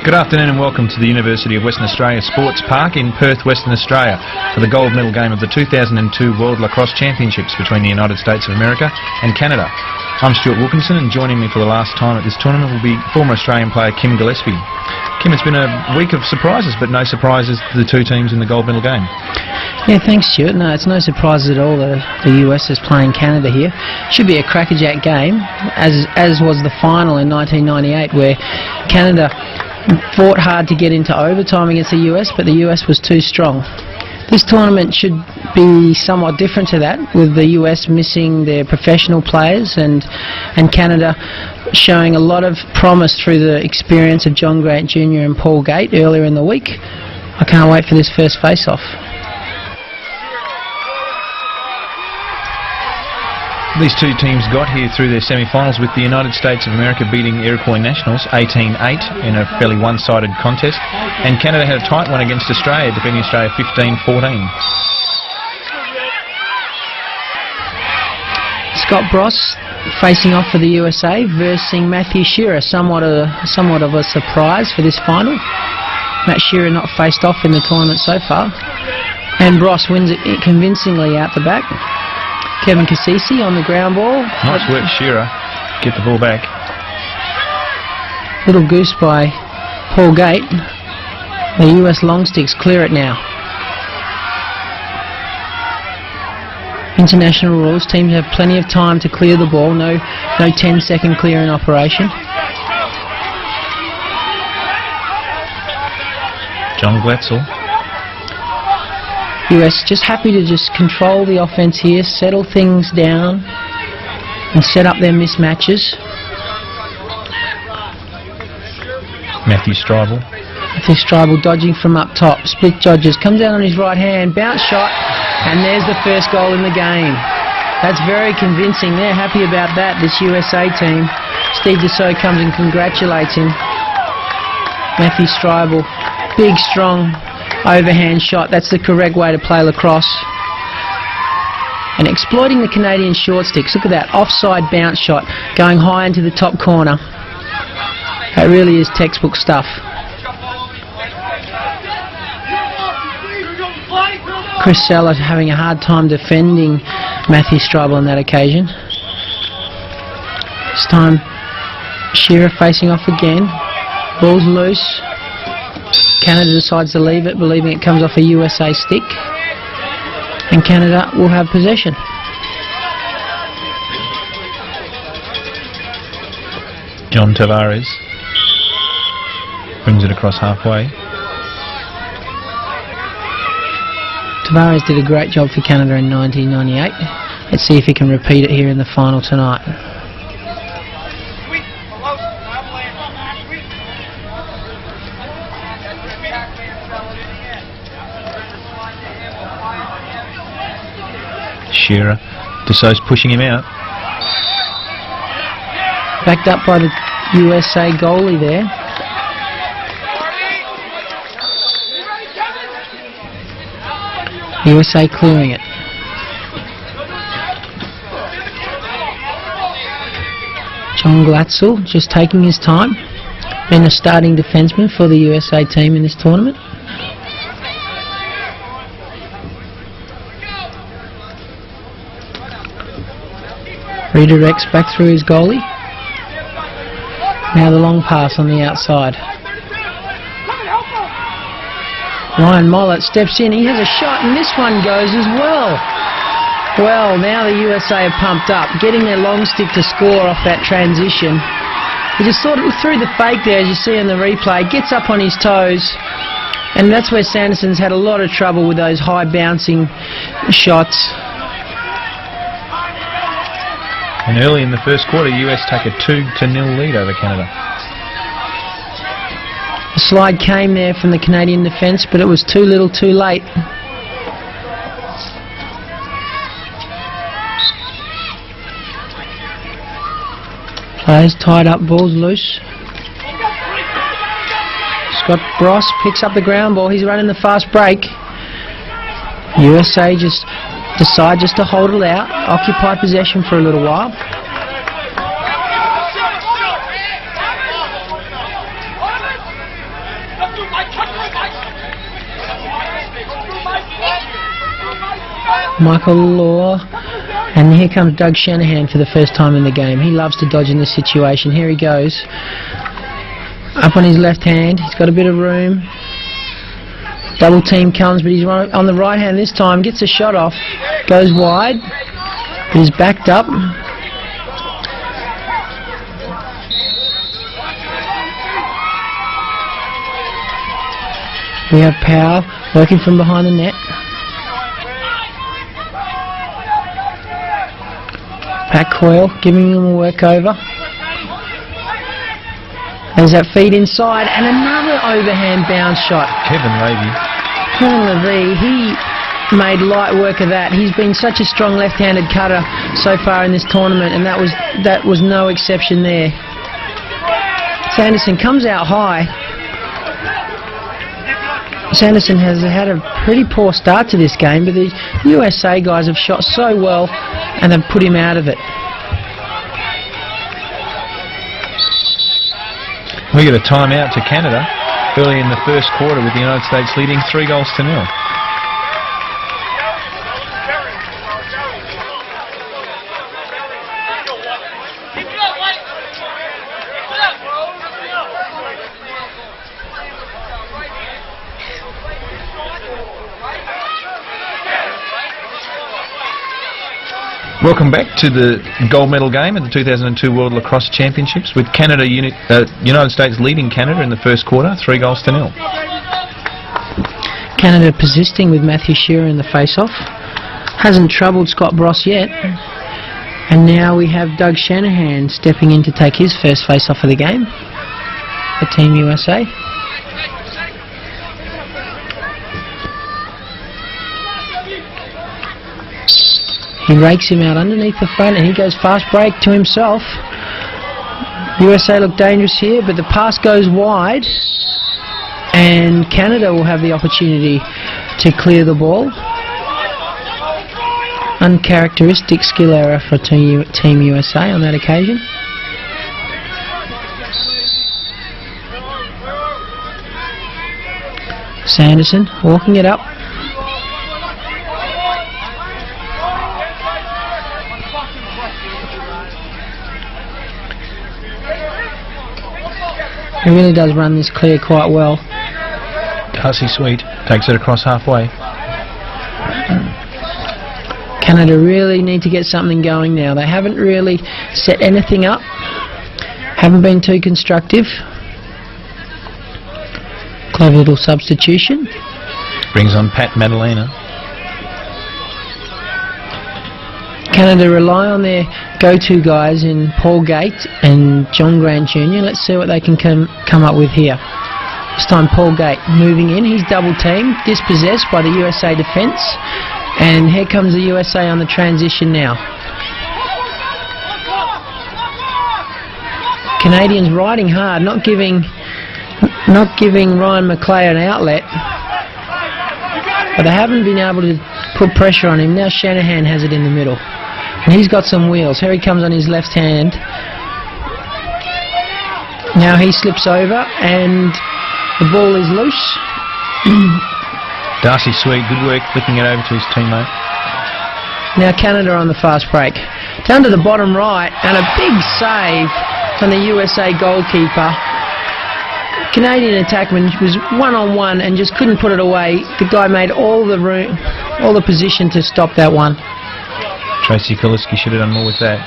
Good afternoon and welcome to the University of Western Australia Sports Park in Perth, Western Australia for the gold medal game of the 2002 World Lacrosse Championships between the United States of America and Canada. I'm Stuart Wilkinson, and joining me for the last time at this tournament will be former Australian player Kim Gillespie. Kim, it's been a week of surprises, but no surprises to the two teams in the gold medal game. Yeah, thanks Stuart. No, it's no surprise at all that the US is playing Canada here. Should be a crackerjack game, as was the final in 1998, where Canada fought hard to get into overtime against the US, but the US was too strong. This tournament should be somewhat different to that, with the US missing their professional players and Canada showing a lot of promise through the experience of John Grant Jr. and Paul Gate earlier in the week. I can't wait for this first face-off. These two teams got here through their semi-finals, with the United States of America beating Iroquois Nationals 18-8 in a fairly one-sided contest, and Canada had a tight one against Australia, defeating Australia 15-14. Scott Bross facing off for the USA versus Matthew Shearer, somewhat of a surprise for this final. Matt Shearer not faced off in the tournament so far, and Bross wins it convincingly out the back. Kevin Cassisi on the ground ball. Nice work, Shearer. Get the ball back. Little goose by Paul Gate. The US long sticks clear it now. International rules, teams have plenty of time to clear the ball. No 10-second clearing operation. John Glatzel. US just happy to just control the offense here, settle things down and set up their mismatches. Matthew Stribel. Matthew Stribel dodging from up top. Split dodges, comes down on his right hand, bounce shot, and there's the first goal in the game. That's very convincing. They're happy about that, this USA team. Steve Dussault comes and congratulates him. Matthew Stribel, big, strong overhand shot. That's the correct way to play lacrosse. And exploiting the Canadian short sticks. Look at that offside bounce shot going high into the top corner. That really is textbook stuff. Chris Seller having a hard time defending Matthew Stribel on that occasion. This time Shearer facing off again. Ball's loose. Canada decides to leave it, believing it comes off a USA stick, and Canada will have possession. John Tavares brings it across halfway. Tavares did a great job for Canada in 1998. Let's see if he can repeat it here in the final tonight. Shearer. Dussault's pushing him out. Backed up by the USA goalie there. USA clearing it. John Glatzel just taking his time. Been a starting defenseman for the USA team in this tournament. Redirects back through his goalie. Now the long pass on the outside. Ryan Mollett steps in. He has a shot, and this one goes as well. Well, now the USA are pumped up, getting their long stick to score off that transition. He just thought it through the fake there, as you see in the replay. Gets up on his toes, and that's where Sanderson's had a lot of trouble with those high bouncing shots. And early in the first quarter, US take a 2-0 lead over Canada. The slide came there from the Canadian defence, but it was too little too late. Players tied up, balls loose. Scott Bross picks up the ground ball. He's running the fast break. USA just decide just to hold it out, occupy possession for a little while. Michael Law. And here comes Doug Shanahan for the first time in the game. He loves to dodge in this situation. Here he goes. Up on his left hand. He's got a bit of room. Double team comes, but he's on the right hand this time. Gets a shot off. Goes wide. But he's backed up. We have Powell working from behind the net. Pat Coyle giving him a work over. There's that feed inside and another overhand bounce shot. Kevin Levy, he made light work of that. He's been such a strong left-handed cutter so far in this tournament, and that was no exception there. Sanderson comes out high. Sanderson has had a pretty poor start to this game, but the USA guys have shot so well and they've put him out of it. We get a timeout to Canada early in the first quarter with the United States leading 3-0. Welcome back to the gold medal game at the 2002 World Lacrosse Championships with United States leading Canada in the first quarter, 3-0. Canada persisting with Matthew Shearer in the face-off. Hasn't troubled Scott Bross yet. And now we have Doug Shanahan stepping in to take his first face-off of the game for Team USA. He rakes him out underneath the front and he goes fast break to himself. USA look dangerous here, but the pass goes wide and Canada will have the opportunity to clear the ball. Uncharacteristic skill error for Team USA on that occasion. Sanderson walking it up. He really does run this clear quite well. Darcy Sweet takes it across halfway. Canada really need to get something going now. They haven't really set anything up. Haven't been too constructive. Clever little substitution. Brings on Pat Madalena. Canada rely on their go-to guys in Paul Gate and John Grant Jr. Let's see what they can come up with here. This time Paul Gate moving in. He's double-teamed, dispossessed by the USA defence. And here comes the USA on the transition now. Canadians riding hard, not giving Ryan McLeay an outlet. But they haven't been able to put pressure on him. Now Shanahan has it in the middle. And he's got some wheels. Here he comes on his left hand. Now he slips over and the ball is loose. Darcy Sweet, good work flicking it over to his teammate. Now Canada on the fast break. Down to the bottom right and a big save from the USA goalkeeper. Canadian attackman was one-on-one and just couldn't put it away. The guy made all the room, all the position to stop that one. Tracy Kaliski should have done more with that.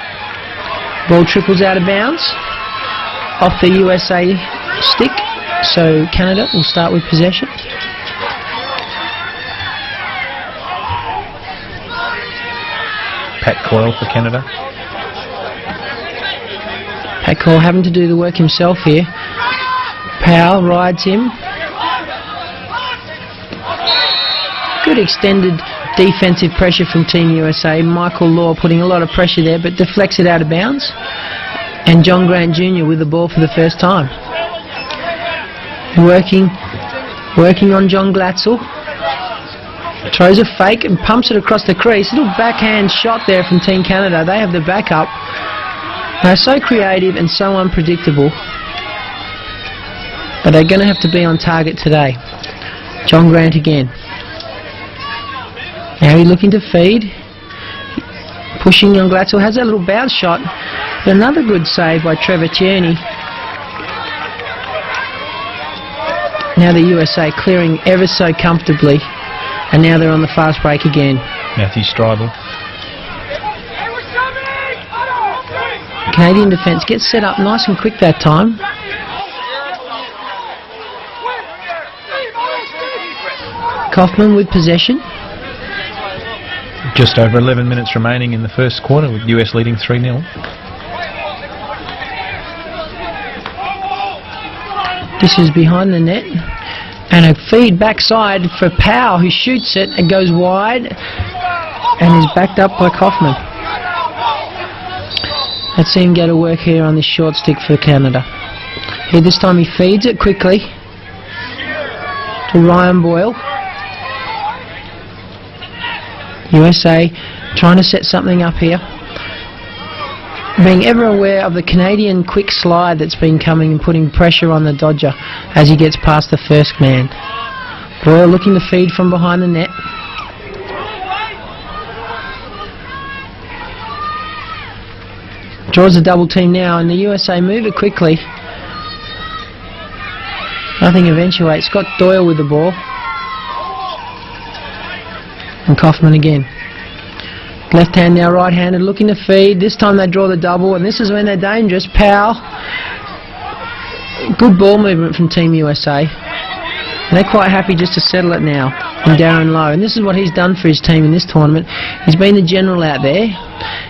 Ball trickles out of bounds off the USA stick, so Canada will start with possession. Pat Coyle for Canada. Pat Coyle having to do the work himself here. Powell rides him. Good extended defensive pressure from Team USA. Michael Law putting a lot of pressure there, but deflects it out of bounds. And John Grant Jr. with the ball for the first time. Working on John Glatzel. Throws a fake and pumps it across the crease. Little backhand shot there from Team Canada. They have the backup. They're so creative and so unpredictable. But they're going to have to be on target today. John Grant again. Now he's looking to feed. Pushing on Glatzel. Has that little bounce shot. But another good save by Trevor Tierney. Now the USA clearing ever so comfortably. And now they're on the fast break again. Matthew Stribel. Canadian defence gets set up nice and quick that time. Kaufman with possession. Just over 11 minutes remaining in the first quarter with US leading 3-0. This is behind the net. And a feed backside for Powell, who shoots it and goes wide and is backed up by Kaufman. Let's see him go to work here on this short stick for Canada. Here this time he feeds it quickly to Ryan Boyle. USA trying to set something up here. Being ever aware of the Canadian quick slide that's been coming and putting pressure on the Dodger as he gets past the first man. Boyle looking to feed from behind the net. Draws a double team now and the USA move it quickly. Nothing eventuates. Scott Doyle with the ball. And Kaufman again. Left hand now right handed looking to feed. This time they draw the double and this is when they're dangerous. Powell. Good ball movement from Team USA. And they're quite happy just to settle it now. And Darren Lowe. And this is what he's done for his team in this tournament. He's been the general out there.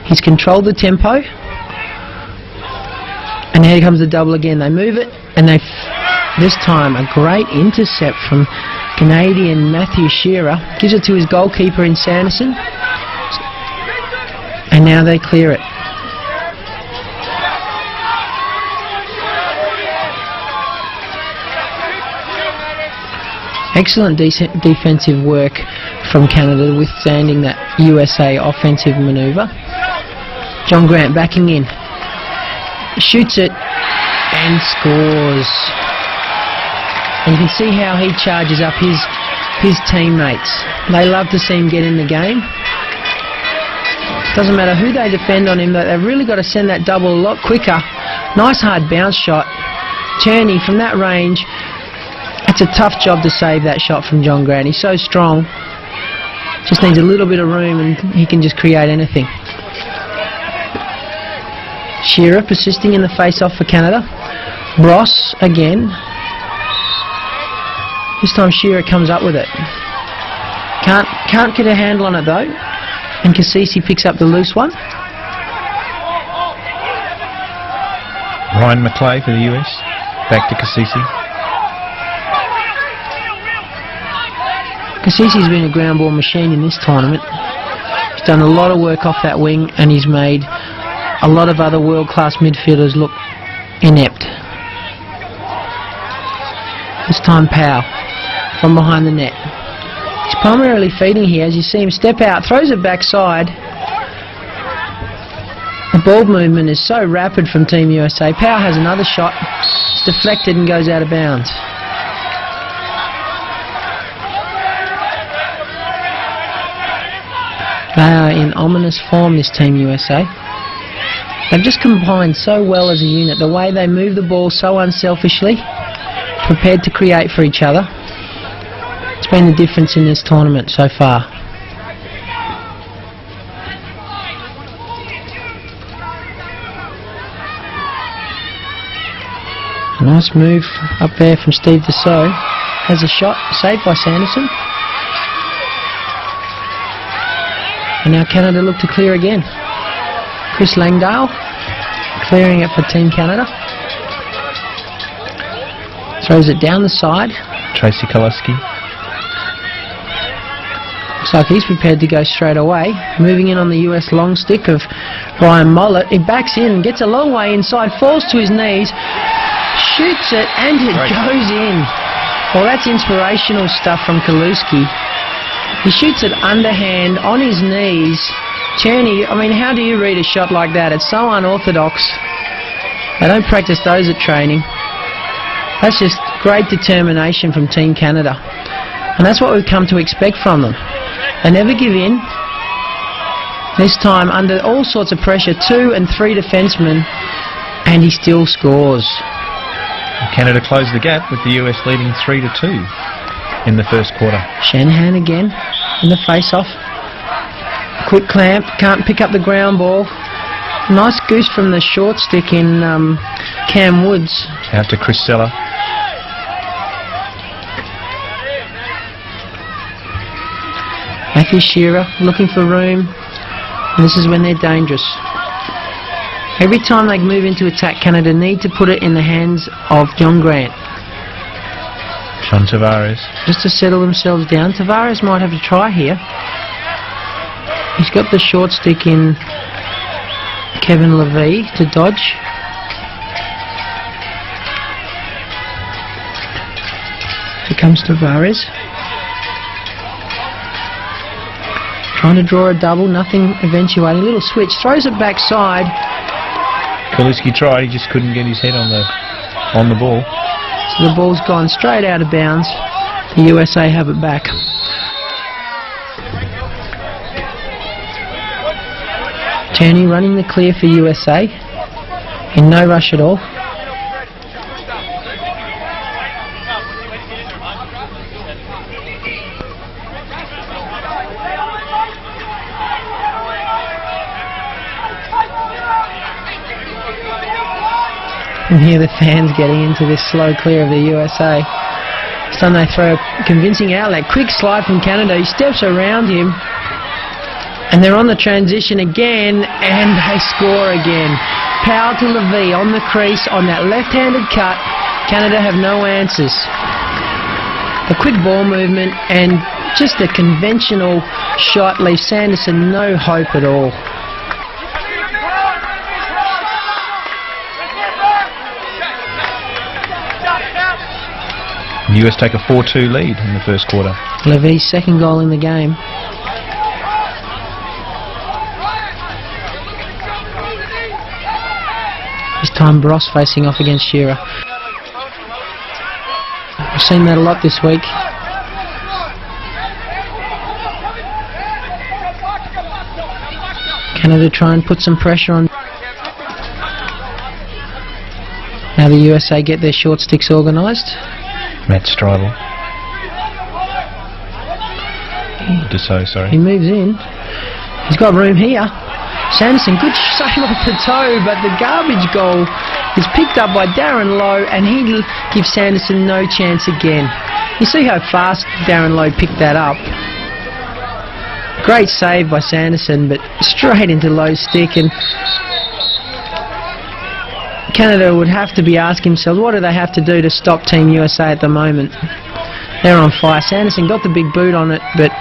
He's controlled the tempo. And here comes the double again. They move it and they this time a great intercept from Canadian Matthew Shearer. Gives it to his goalkeeper in Sanderson. And now they clear it. Excellent defensive work from Canada, withstanding that USA offensive manoeuvre. John Grant backing in. Shoots it and scores. And you can see how he charges up his teammates. They love to see him get in the game. Doesn't matter who they defend on him, but they've really got to send that double a lot quicker. Nice hard bounce shot. Tierney from that range. It's a tough job to save that shot from John Grant. He's so strong. Just needs a little bit of room and he can just create anything. Shearer persisting in the face-off for Canada. Bross again. This time Shearer comes up with it. Can't get a handle on it though. And Cassisi picks up the loose one. Ryan McClay for the US. Back to Cassisi. Cassisi's been a ground ball machine in this tournament. He's done a lot of work off that wing and he's made a lot of other world-class midfielders look inept. This time Powell from behind the net. He's primarily feeding here as you see him step out, throws it backside. The ball movement is so rapid from Team USA. Powell has another shot. It's deflected and goes out of bounds. They are in ominous form, this Team USA. They've just combined so well as a unit. The way they move the ball so unselfishly, prepared to create for each other. It's been the difference in this tournament so far. A nice move up there from Steve Dussault. Has a shot, saved by Sanderson. And now Canada look to clear again. Chris Langdale clearing it for Team Canada. Throws it down the side. Tracy Koloski. Looks like he's prepared to go straight away. Moving in on the US long stick of Ryan Mollett. He backs in, gets a long way inside, falls to his knees, shoots it, and it goes in. Well, that's inspirational stuff from Koloski. He shoots it underhand on his knees. Tierney, I mean, how do you read a shot like that? It's so unorthodox. They don't practice those at training. That's just great determination from Team Canada. And that's what we've come to expect from them. They never give in. This time, under all sorts of pressure, 2 and 3 defencemen, and he still scores. Canada closed the gap with the US leading 3-2 in the first quarter. Shanahan again in the face-off. Quick clamp, can't pick up the ground ball. Nice goose from the short stick in Cam Woods. Out to Chris Seller. Matthew Shearer looking for room. And this is when they're dangerous. Every time they move into attack, Canada need to put it in the hands of John Grant. John Tavares. Just to settle themselves down. Tavares might have to try here. He's got the short stick in Kevin Levy to dodge. Here comes Tavares. Trying to draw a double, nothing eventuating. Little switch, throws it backside. Kaluski tried, he just couldn't get his head on the ball. So the ball's gone straight out of bounds. The USA have it back. Turney running the clear for USA. In no rush at all. And here the fans getting into this slow clear of the USA. This time they throw a convincing outlet. Quick slide from Canada. He steps around him. And they're on the transition again. And they score again. Powell to Levy on the crease on that left-handed cut. Canada have no answers. A quick ball movement and just a conventional shot leaves Sanderson no hope at all. The US take a 4-2 lead in the first quarter. Levy's second goal in the game. This time Bross facing off against Shearer. We've seen that a lot this week. Canada try and put some pressure on. Now the USA get their short sticks organised. Matt Stryble. Dussault, sorry. He moves in. He's got room here. Sanderson, good save off the toe, but the garbage goal is picked up by Darren Lowe, and he gives Sanderson no chance again. You see how fast Darren Lowe picked that up. Great save by Sanderson, but straight into Lowe's stick, and Canada would have to be asking themselves, what do they have to do to stop Team USA at the moment? They're on fire. Sanderson got the big boot on it, but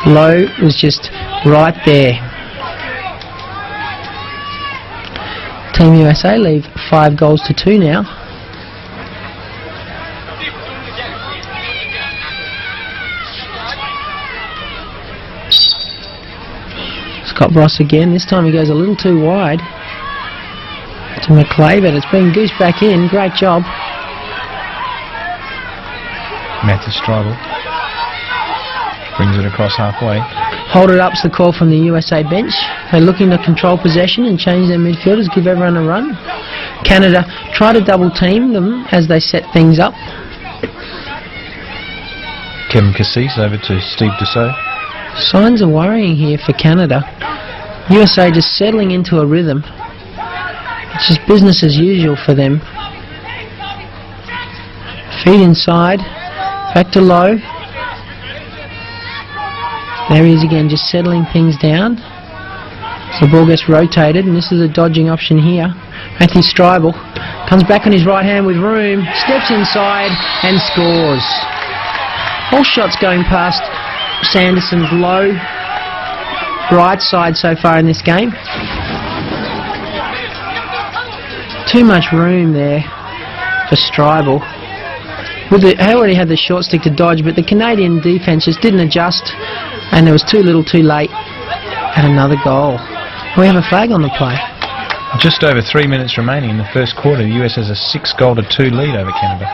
Lowe was just right there. Team USA leave 5-2 now. Scott Bross again. This time he goes a little too wide to McClay, but it's been goosed back in. Great job. Matthew Stryble brings it across halfway. Hold it up's the call from the USA bench. They're looking to control possession and change their midfielders, give everyone a run. Canada try to double team them as they set things up. Kevin Cassis over to Steve Dussault. Signs are worrying here for Canada. USA just settling into a rhythm. It's just business as usual for them. Feed inside. Back to Lowe. There he is again, just settling things down. So the ball gets rotated, and this is a dodging option here. Matthew Stryble comes back on his right hand with room, steps inside and scores. All shots going past Sanderson's low right side so far in this game. Too much room there for Stryble. He already had the short stick to dodge, but the Canadian defence just didn't adjust, and there was too little too late, and another goal. We have a flag on the play. Just over 3 minutes remaining in the first quarter. The US has a 6-2 lead over Canada.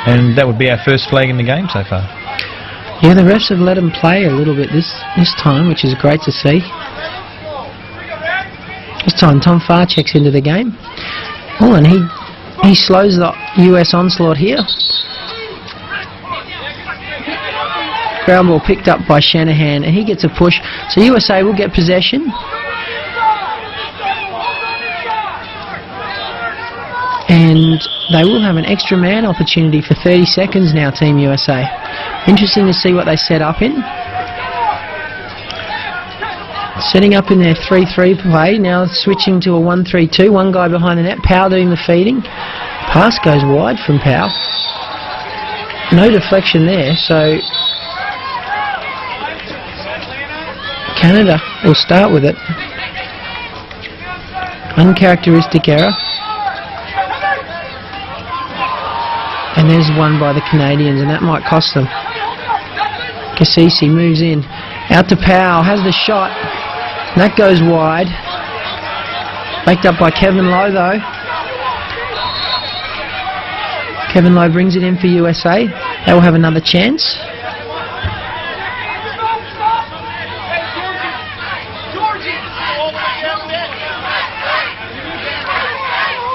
And that would be our first flag in the game so far. Yeah, the refs have let him play a little bit this time, which is great to see. This time Tom Farr checks into the game. Oh, and he slows the US onslaught here. Ground ball picked up by Shanahan, and he gets a push. So USA will get possession. And they will have an extra man opportunity for 30 seconds now, Team USA. Interesting to see what they set up in. Setting up in their 3-3 play, now switching to a 1-3-2. One guy behind the net, Powell doing the feeding. Pass goes wide from Powell. No deflection there, so Canada will start with it. Uncharacteristic error. And there's one by the Canadians, and that might cost them. Cassisi moves in. Out to Powell, has the shot. And that goes wide. Backed up by Kevin Lowe, though. Kevin Lowe brings it in for USA. They will have another chance.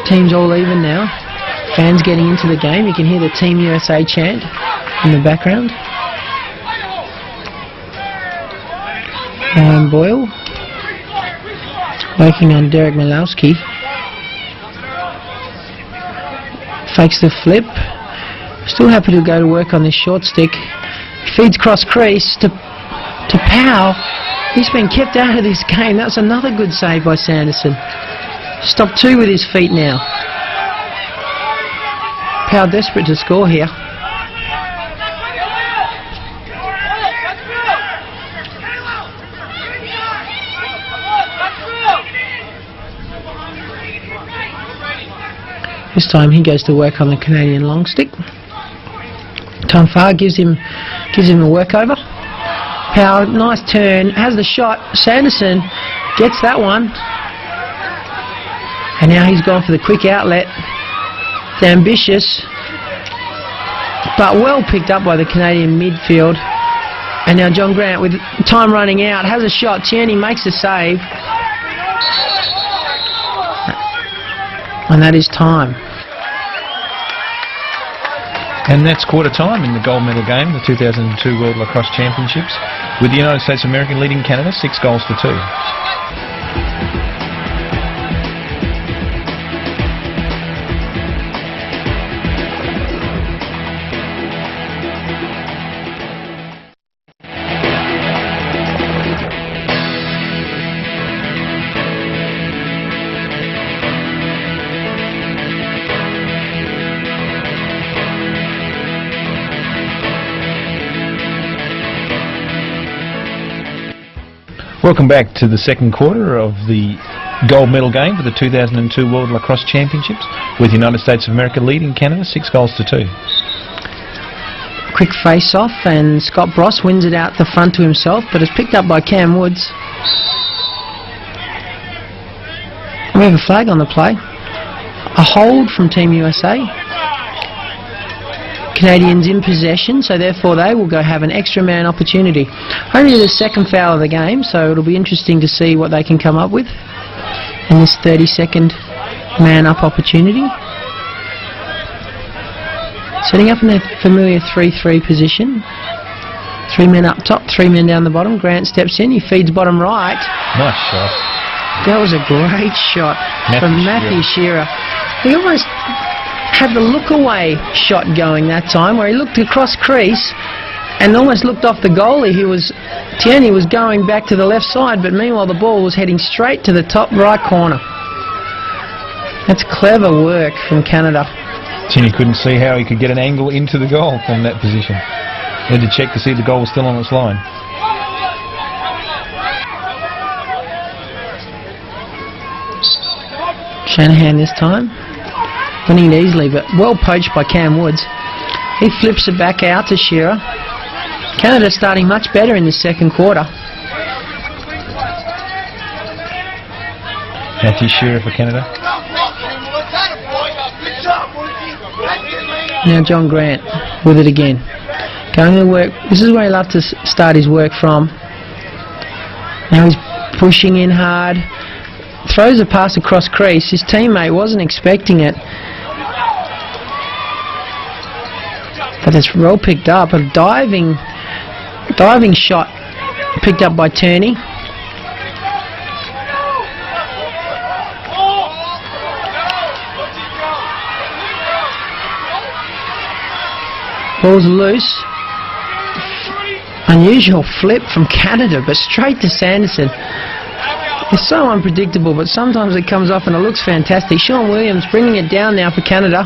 Teams all even now. Fans getting into the game. You can hear the Team USA chant in the background. Ryan Boyle working on Derek Malowski. Fakes the flip. Still happy to go to work on this short stick. Feeds cross crease to Powell. He's been kept out of this game. That's another good save by Sanderson. Stopped two with his feet now. Powell desperate to score here. This time he goes to work on the Canadian long stick. Tom Farr gives him a workover. Powell, nice turn, has the shot. Sanderson gets that one. And now he's gone for the quick outlet. It's ambitious, but well picked up by the Canadian midfield. And now John Grant, with time running out, has a shot. Tierney makes the save. And that is time. And that's quarter time in the gold medal game, the 2002 World Lacrosse Championships, with the United States of America leading Canada 6 goals to 2. Welcome back to the second quarter of the gold medal game for the 2002 World Lacrosse Championships, with the United States of America leading Canada 6 goals to 2. Quick face-off, and Scott Bross wins it out the front to himself, but is picked up by Cam Woods. We have a flag on the play. A hold from Team USA. Canadians in possession, so therefore they will go have an extra man opportunity. Only the second foul of the game, so it'll be interesting to see what they can come up with in this 30-second man up opportunity. Setting up in their familiar 3-3 position. 3 men up top, 3 men down the bottom. Grant steps in, he feeds bottom right. Nice shot. That was a great shot from Matthew Shearer. He almost had the look away shot going that time, where he looked across crease and almost looked off the goalie. Tierney was going back to the left side, but meanwhile the ball was heading straight to the top right corner. That's clever work from Canada. Tierney couldn't see how he could get an angle into the goal from that position. He had to check to see the goal was still on its line. Shanahan this time. Winning it easily, but well poached by Cam Woods. He flips it back out to Shearer. Canada starting much better in the second quarter. Matthew Shearer for Canada. Now John Grant with it again. Going to work. This is where he loved to start his work from. Now he's pushing in hard. Throws a pass across crease. His teammate wasn't expecting it. But it's well picked up. A diving shot picked up by Turney. Ball's loose. Unusual flip from Canada, but straight to Sanderson. It's so unpredictable, but sometimes it comes off and it looks fantastic. Sean Williams bringing it down now for Canada.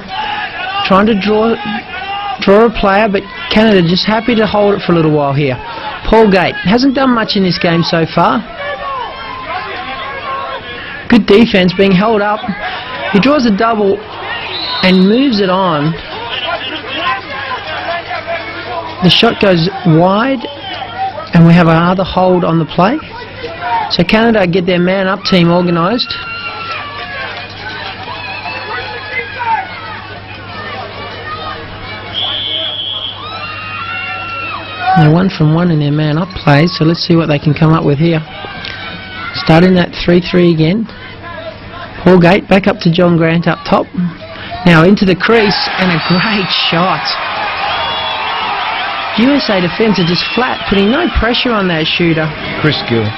Trying to draw a player, but Canada just happy to hold it for a little while here. Paul Gate hasn't done much in this game so far. Good defense, being held up. He draws a double and moves it on. The shot goes wide and we have another hold on the play. So Canada get their man-up team organised. They're 1 from 1 in their man-up plays, so let's see what they can come up with here. Starting that 3-3 again. Paul Gate back up to John Grant up top. Now into the crease and a great shot. USA defence are just flat, putting no pressure on that shooter. Chris Gill.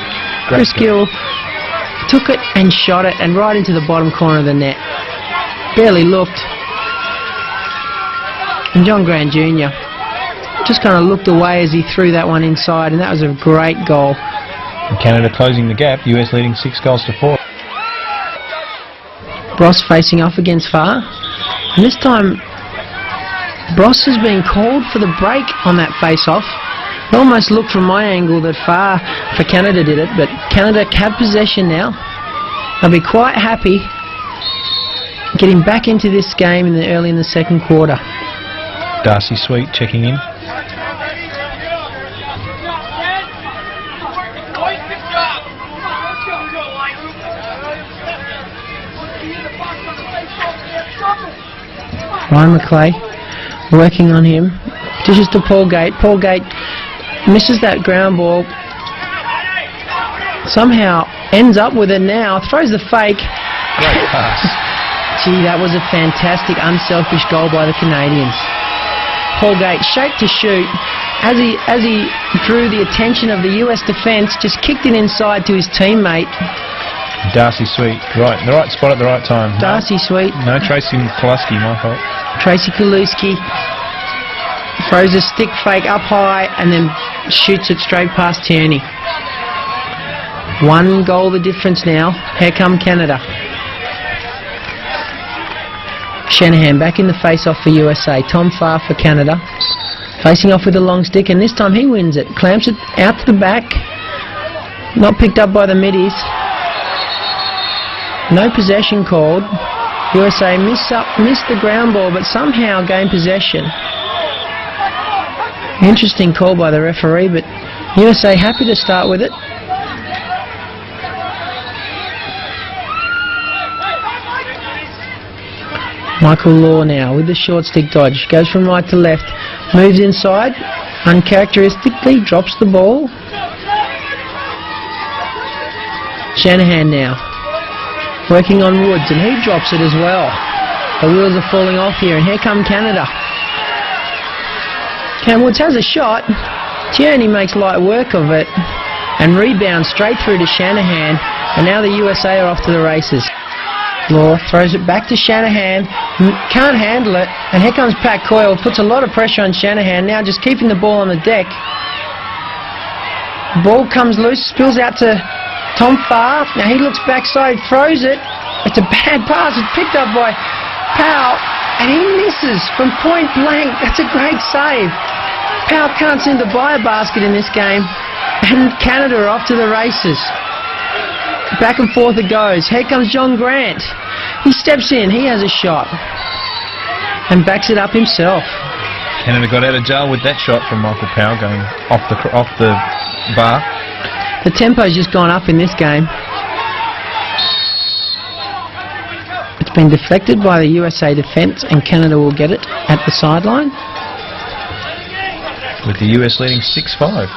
Chris Gill took it and shot it and right into the bottom corner of the net. Barely looked. And John Grant Jr. just kind of looked away as he threw that one inside, and that was a great goal. And Canada closing the gap, US leading 6-4. Bross facing off against Farr. And this time Bross has been called for the break on that face-off. It almost looked from my angle that Farr for Canada did it, but Canada have possession now. They'll be quite happy getting back into this game early in the second quarter. Darcy Sweet checking in. Ryan McClay working on him. Dishes to Paul Gate. Paul Gate misses that ground ball. Somehow ends up with it now. Throws the fake. Great pass. Gee, that was a fantastic, unselfish goal by the Canadians. Paul Gate, shape to shoot. As he drew the attention of the US defence, just kicked it inside to his teammate. Darcy Sweet, right, the right spot at the right time. Darcy Sweet. No, Tracy Koluski, my fault. Tracy Koluski throws a stick fake up high and then shoots it straight past Tierney. 1 goal the difference now. Here come Canada. Shanahan back in the face-off for USA. Tom Farr for Canada. Facing off with a long stick, and this time he wins it. Clamps it out to the back. Not picked up by the middies. No possession called. USA missed the ground ball, but somehow gained possession. Interesting call by the referee, but USA happy to start with it. Michael Law now with the short stick dodge. Goes from right to left. Moves inside. Uncharacteristically drops the ball. Shanahan now. Working on Woods, and he drops it as well. The wheels are falling off here, and here come Canada. Cam Woods has a shot. Tierney makes light work of it and rebounds straight through to Shanahan, and now the USA are off to the races. Law throws it back to Shanahan, can't handle it, and here comes Pat Coyle, puts a lot of pressure on Shanahan, now just keeping the ball on the deck. Ball comes loose, spills out to Tom Farr. Now he looks backside, throws it. It's a bad pass. It's picked up by Powell, and he misses from point blank. That's a great save. Powell can't seem to buy a basket in this game, and Canada are off to the races. Back and forth it goes. Here comes John Grant. He steps in. He has a shot and backs it up himself. Canada got out of jail with that shot from Michael Powell going off the bar. The tempo's just gone up in this game. It's been deflected by the USA defence, and Canada will get it at the sideline. with the US leading 6-5.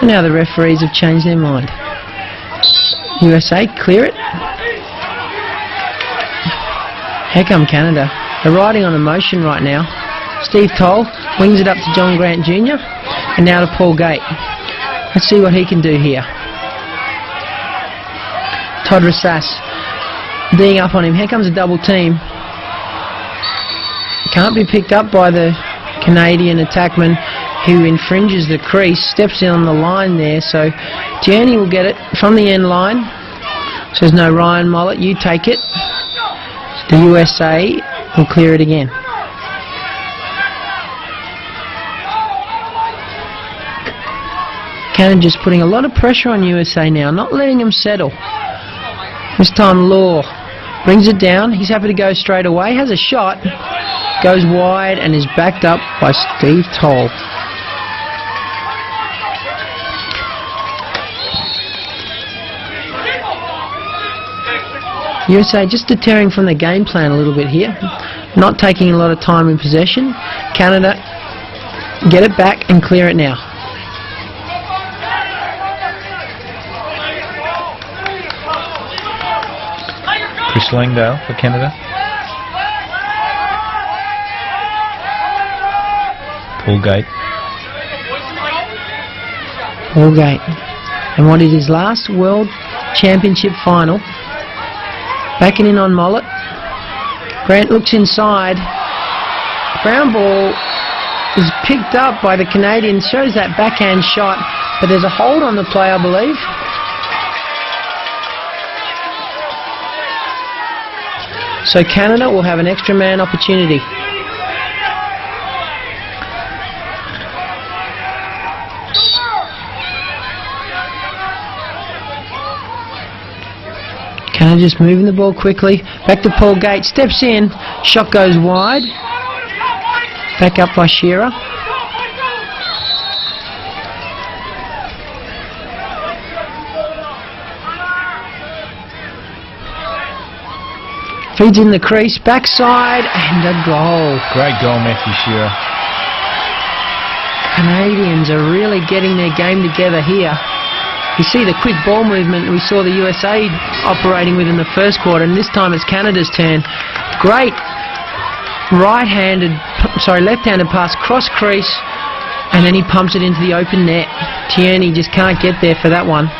And now the referees have changed their mind. USA clear it. Here come Canada. They're riding on emotion right now. Steve Toll wings it up to John Grant Jr. and now to Paul Gate. Let's see what he can do here. Todd Rassas D'ing up on him. Here comes a double team. Can't be picked up by the Canadian attackman who infringes the crease. Steps in on the line there. So Gianni will get it from the end line. Says no, Ryan Mollett, you take it. The USA will clear it again. Canada just putting a lot of pressure on USA now, not letting them settle. This time Law brings it down. He's happy to go straight away. Has a shot. Goes wide and is backed up by Steve Toll. USA just deterring from the game plan a little bit here. Not taking a lot of time in possession. Canada get it back and clear it now. Chris Langdale for Canada. Paul Gate. Paul Gate. And what is his last World Championship final. Backing in on Mollett. Grant looks inside. Ground ball is picked up by the Canadians. Shows that backhand shot, but there's a hold on the play, I believe. So Canada will have an extra man opportunity. Canada just moving the ball quickly. Back to Paul Gate. Steps in. Shot goes wide. Back up by Shearer. Feeds in the crease, backside, and a goal. Great goal, Matthew Shearer. Canadians are really getting their game together here. You see the quick ball movement we saw the USA operating with in the first quarter, and this time it's Canada's turn. Great left-handed pass, cross crease, and then he pumps it into the open net. Tierney just can't get there for that one.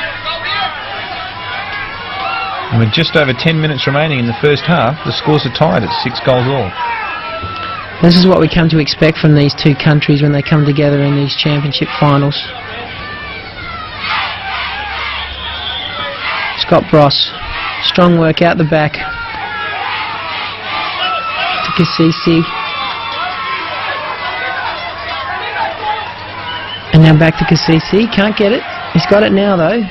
And with just over 10 minutes remaining in the first half, the scores are tied at 6 goals all. This is what we come to expect from these two countries when they come together in these championship finals. Scott Bross, strong work out the back. To Kasisi. And now back to Kasisi, can't get it. He's got it now though.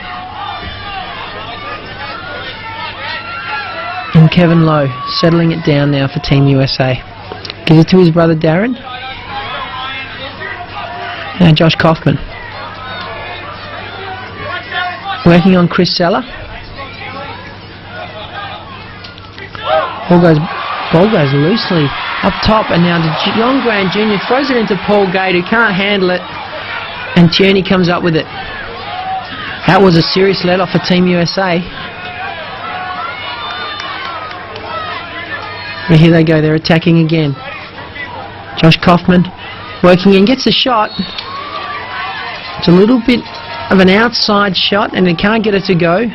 And Kevin Lowe settling it down now for Team USA. Gives it to his brother Darren. Now Josh Kaufman. Working on Chris Seller. Ball goes loosely up top, and now John Grant Jr. throws it into Paul Gate, who can't handle it, and Tierney comes up with it. That was a serious let-off for Team USA. But here they go, they're attacking again. Josh Kaufman working in, gets a shot. It's a little bit of an outside shot and they can't get it to go.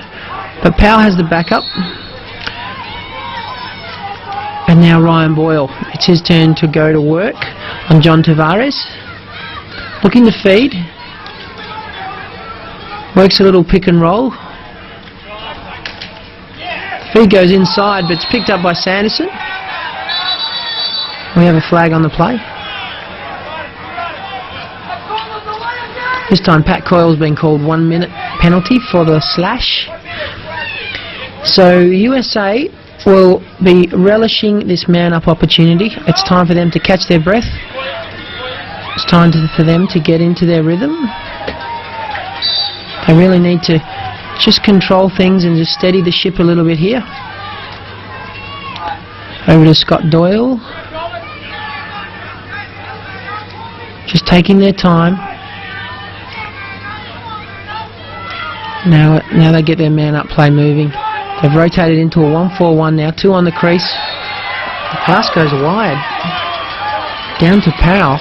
But Powell has the backup. And now Ryan Boyle. It's his turn to go to work on John Tavares. Looking to feed. Works a little pick and roll. Feed goes inside, but it's picked up by Sanderson. We have a flag on the play. This time Pat Coyle's been called 1 minute penalty for the slash. So USA will be relishing this man-up opportunity. It's time for them to catch their breath. It's time for them to get into their rhythm. They really need to just control things and just steady the ship a little bit here. Over to Scott Doyle. Just taking their time. Now they get their man up play moving. They've rotated into a 1-4-1 now. 2 on the crease. The pass goes wide. Down to Powell.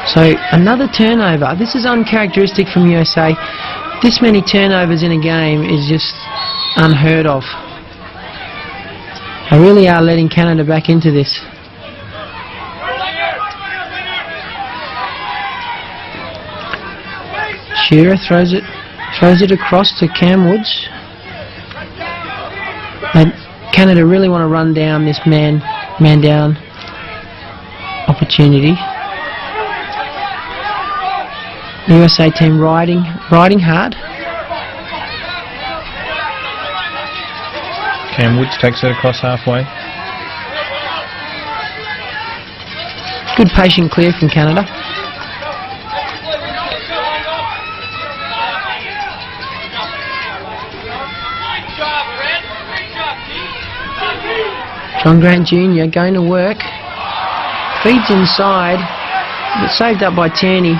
So another turnover. This is uncharacteristic from USA. This many turnovers in a game is just unheard of. They really are letting Canada back into this. Shearer throws it across to Cam Woods. And Canada really want to run down this man down opportunity. The USA team riding hard. Cam Woods takes it across halfway. Good patient clear from Canada. John Grant Jr. going to work. Feeds inside, but saved up by Tierney.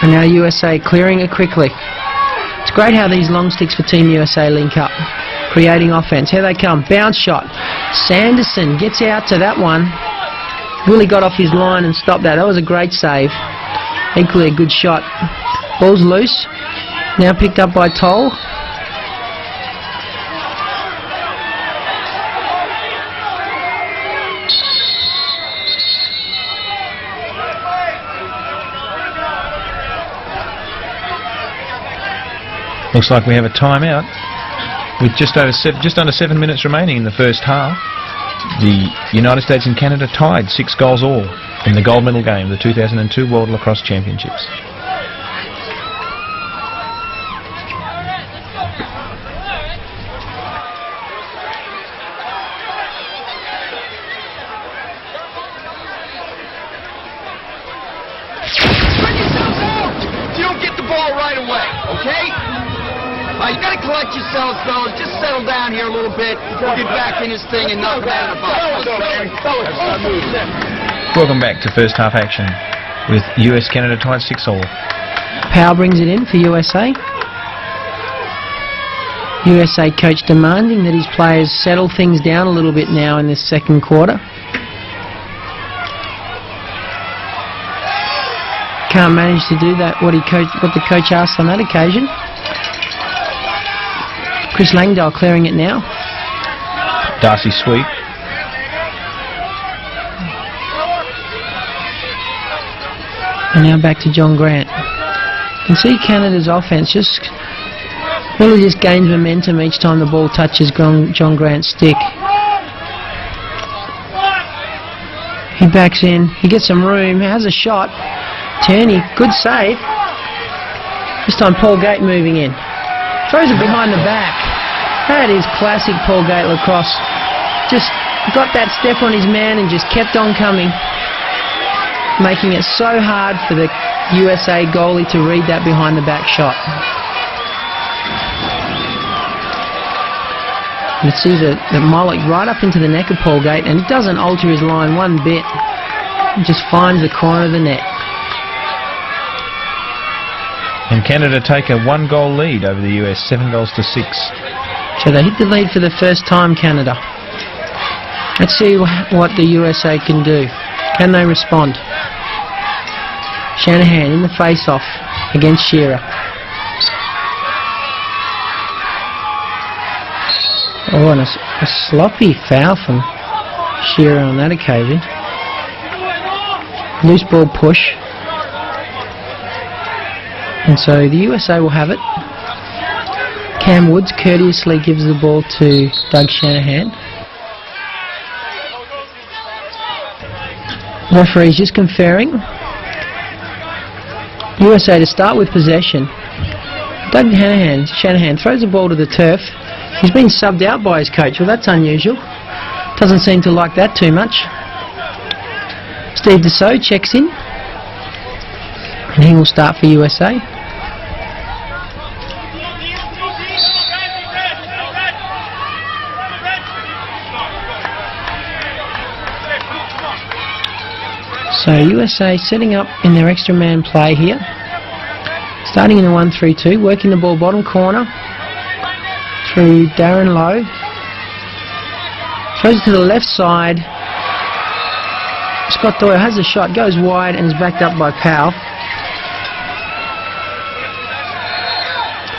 And now USA clearing it quickly. It's great how these long sticks for Team USA link up, creating offense. Here they come. Bounce shot. Sanderson gets out to that one. Really got off his line and stopped that. That was a great save. Equally a good shot. Ball's loose. Now picked up by Toll. Looks like we have a timeout with just under 7 minutes remaining in the first half. The United States and Canada tied 6 goals all in the gold medal game of the 2002 World Lacrosse Championships. You don't get the ball right away, okay? You gotta collect yourselves, fellas. Just settle down here a little bit. We'll get back in this thing and knock it out of the box. Welcome back to first half action with US-Canada tied 6 all. Powell brings it in for USA. USA coach demanding that his players settle things down a little bit now in this second quarter. Can't manage to do that, what the coach asked on that occasion. Chris Langdale clearing it now. Darcy Sweet. And now back to John Grant. You can see Canada's offense really just gains momentum each time the ball touches John Grant's stick. He backs in, he gets some room, has a shot. Tierney, good save. This time Paul Gate moving in. Throws it behind the back. That is classic Paul Gate lacrosse. Just got that step on his man and just kept on coming, making it so hard for the USA goalie to read that behind the back shot. You see the Mollock right up into the neck of Paul Gate, and it doesn't alter his line one bit. It just finds the corner of the net. And Canada take a 1-goal lead over the US, 7 goals to 6. So they hit the lead for the first time, Canada. Let's see what the USA can do. Can they respond? Shanahan in the face-off against Shearer. Oh, and a sloppy foul from Shearer on that occasion. Loose ball push. And so the USA will have it. Cam Woods courteously gives the ball to Doug Shanahan. Referee's just conferring. USA to start with possession. Doug Shanahan throws the ball to the turf. He's been subbed out by his coach. Well, that's unusual. Doesn't seem to like that too much. Steve Desault checks in. And he will start for USA. So USA setting up in their extra man play here. Starting in the 1-3-2, working the ball bottom corner through Darren Lowe. Throws it to the left side. Scott Doyle has a shot, goes wide and is backed up by Powell.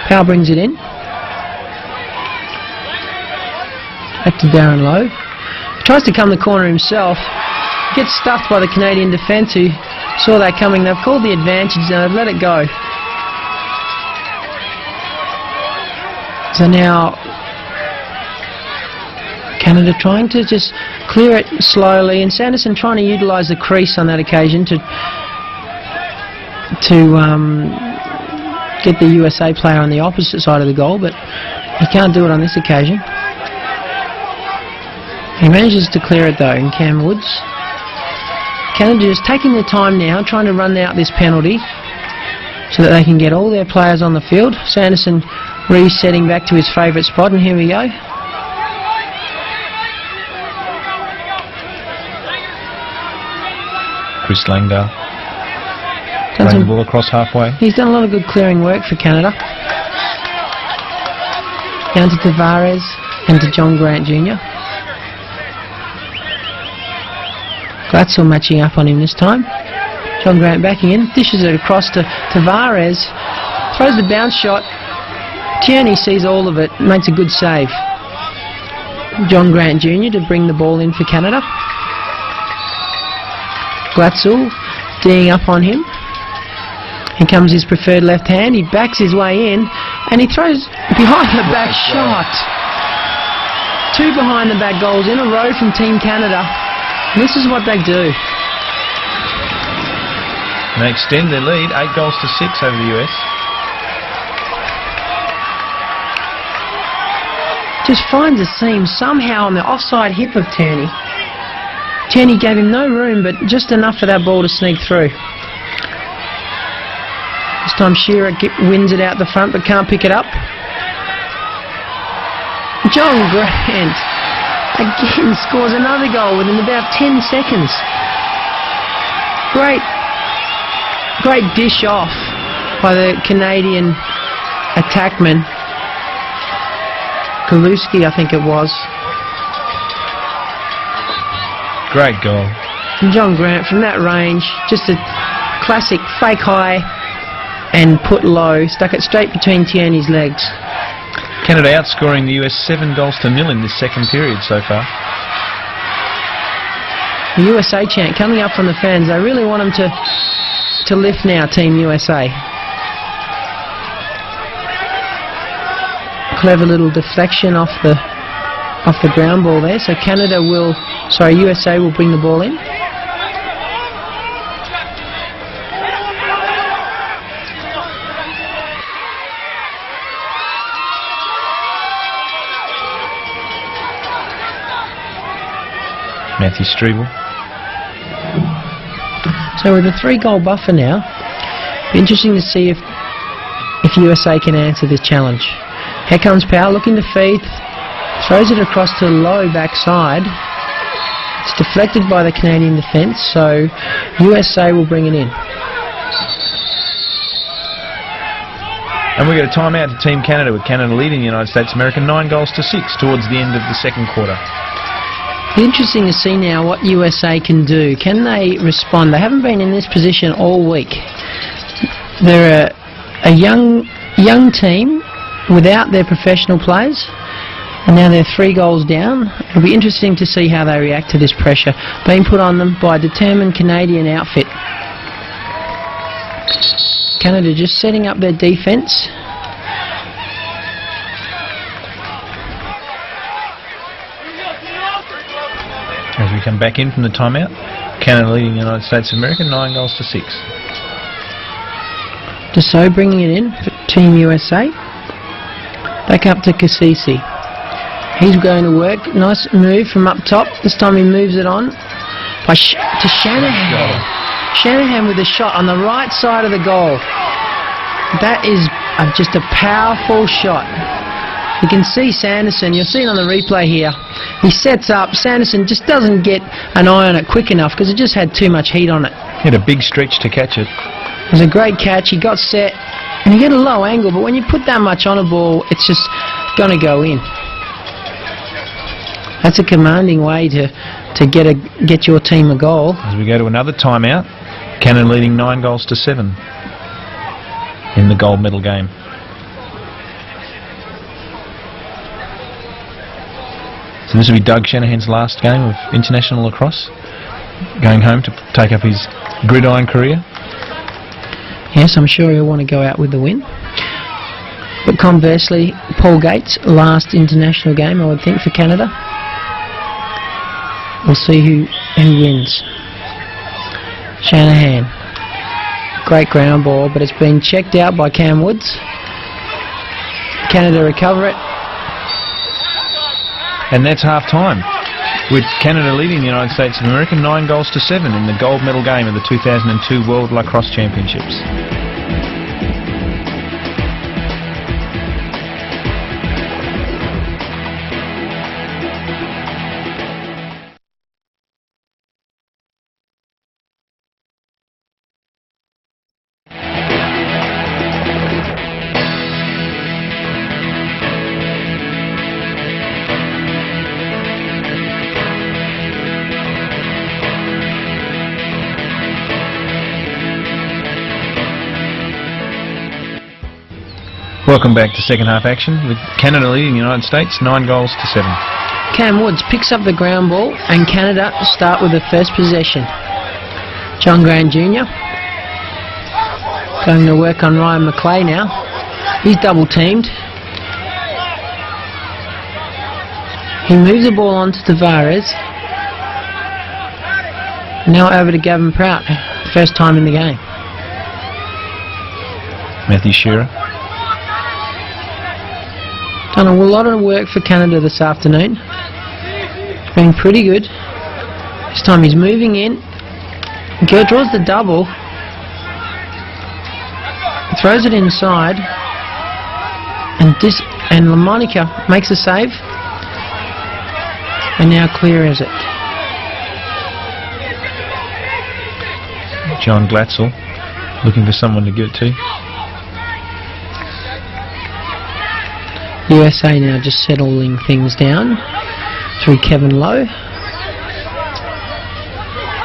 Powell brings it in. Back to Darren Lowe. Tries to come the corner himself. Gets stuffed by the Canadian defence who saw that coming. They've called the advantage and they've let it go. So now Canada trying to just clear it slowly, and Sanderson trying to utilise the crease on that occasion to get the USA player on the opposite side of the goal, but he can't do it on this occasion. He manages to clear it though in Cam Woods. Canada just taking their time now, trying to run out this penalty so that they can get all their players on the field. Sanderson resetting back to his favourite spot, and here we go. Chris Langdale playing the ball across halfway. He's done a lot of good clearing work for Canada. Down to Tavares and to John Grant Jr. Glatzel matching up on him this time. John Grant backing in, dishes it across to Tavares, throws the bounce shot. Tierney sees all of it, makes a good save. John Grant Jr. to bring the ball in for Canada. Glatzel D'ing up on him. Here comes his preferred left hand. He backs his way in and he throws behind the back shot. 2 behind the back goals in a row from Team Canada. And this is what they do. And they extend their lead 8-6 over the US. Just finds a seam somehow on the offside hip of Tierney. Tierney gave him no room, but just enough for that ball to sneak through. This time Shearer wins it out the front, but can't pick it up. John Grant again scores another goal within about 10 seconds. Great dish off by the Canadian attackman. Kaluski, I think it was. Great goal. And John Grant from that range, just a classic fake high and put low, stuck it straight between Tierney's legs. Canada outscoring the US 7-0 in this second period so far. The USA chant coming up from the fans. They really want them to lift now, Team USA. Clever little deflection off the ground ball there. So USA will bring the ball in. Matthew Strebel. So with a 3-goal buffer now, be interesting to see if USA can answer this challenge. Here comes Powell looking to feed, throws it across to the low backside. It's deflected by the Canadian defence, so USA will bring it in. And we get a timeout to Team Canada, with Canada leading the United States of America 9-6 towards the end of the second quarter. Interesting to see now what USA can do. Can they respond? They haven't been in this position all week. They're a young team without their professional players, and now they're 3 goals down. It'll be interesting to see how they react to this pressure being put on them by a determined Canadian outfit. Canada just setting up their defence. As we come back in from the timeout, Canada leading the United States of America 9-6. Dassault bringing it in for Team USA. Back up to Cassisi. He's going to work. Nice move from up top. This time he moves it on to Shanahan. Shanahan with a shot on the right side of the goal. That is just a powerful shot. You can see Sanderson, you'll see it on the replay here. He sets up, Sanderson just doesn't get an eye on it quick enough because it just had too much heat on it. He had a big stretch to catch it. It was a great catch, he got set, and you get a low angle, but when you put that much on a ball, it's just going to go in. That's a commanding way to get your team a goal. As we go to another timeout, Canada leading 9-7 in the gold medal game. So this will be Doug Shanahan's last game of international lacrosse, going home to take up his gridiron career. Yes, I'm sure he'll want to go out with the win. But conversely, Paul Gates, last international game, I would think, for Canada. We'll see who wins. Shanahan. Great ground ball, but it's been checked out by Cam Woods. Canada recover it. And that's half-time, with Canada leading the United States of America 9-7 in the gold medal game of the 2002 World Lacrosse Championships. Welcome back to second half action with Canada leading the United States 9-7. Cam Woods picks up the ground ball and Canada start with the first possession. John Grant Jr. going to work on Ryan McClay now. He's double teamed. He moves the ball on to Tavares. Now over to Gavin Prout, first time in the game. Matthew Shearer. Done a lot of work for Canada this afternoon. It's been pretty good. This time he's moving in. Draws the double. Throws it inside. And LaMonica makes a save. And now clears it. John Glatzel looking for someone to give it to. USA now just settling things down through Kevin Lowe.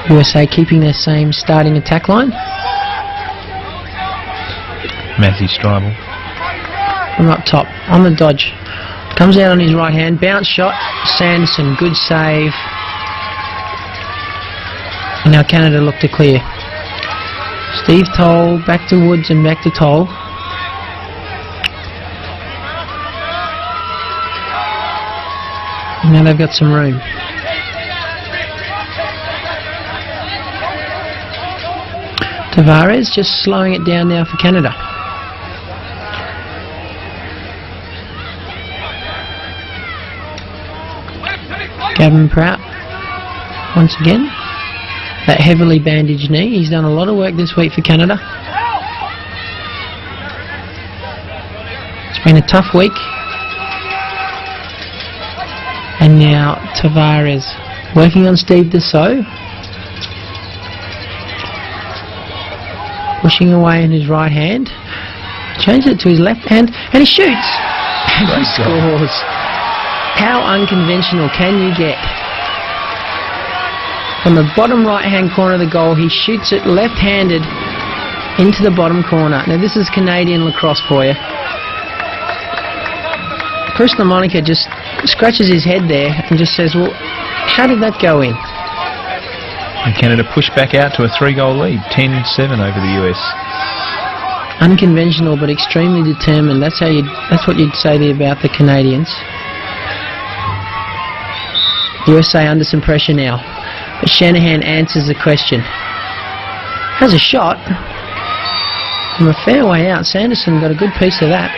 USA keeping their same starting attack line. Matthew Stribel. From up top, on the dodge. Comes out on his right hand, bounce shot. Sanderson, good save. And now Canada look to clear. Steve Toll, back to Woods and back to Toll. Now they've got some room. Tavares just slowing it down now for Canada. Gavin Prout once again. That heavily bandaged knee. He's done a lot of work this week for Canada. It's been a tough week. And now Tavares working on Steve Dussault. Pushing away in his right hand. Changes it to his left hand and he shoots. And he scores. How unconventional can you get? From the bottom right hand corner of the goal, he shoots it left-handed into the bottom corner. Now this is Canadian lacrosse for you. Chris LaMonica just scratches his head there and just says, well, how did that go in? And Canada push back out to a 3-goal lead, 10-7 over the US. Unconventional but extremely determined. That's what you'd say there about the Canadians. USA under some pressure now. But Shanahan answers the question. Has a shot from a fair way out. Sanderson got a good piece of that.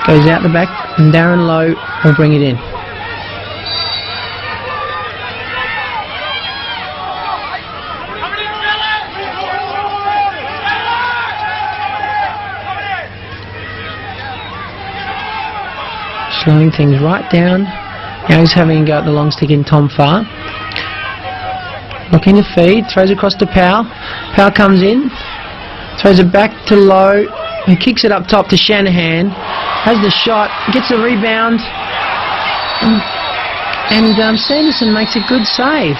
Goes out the back and Darren Lowe will bring it in. slowing things right down. Now he's having a go at the long stick in Tom Farr. Looking to feed, throws across to Powell. Powell comes in, throws it back to Lowe, who kicks it up top to Shanahan. Has the shot, gets a rebound, and Sanderson makes a good save.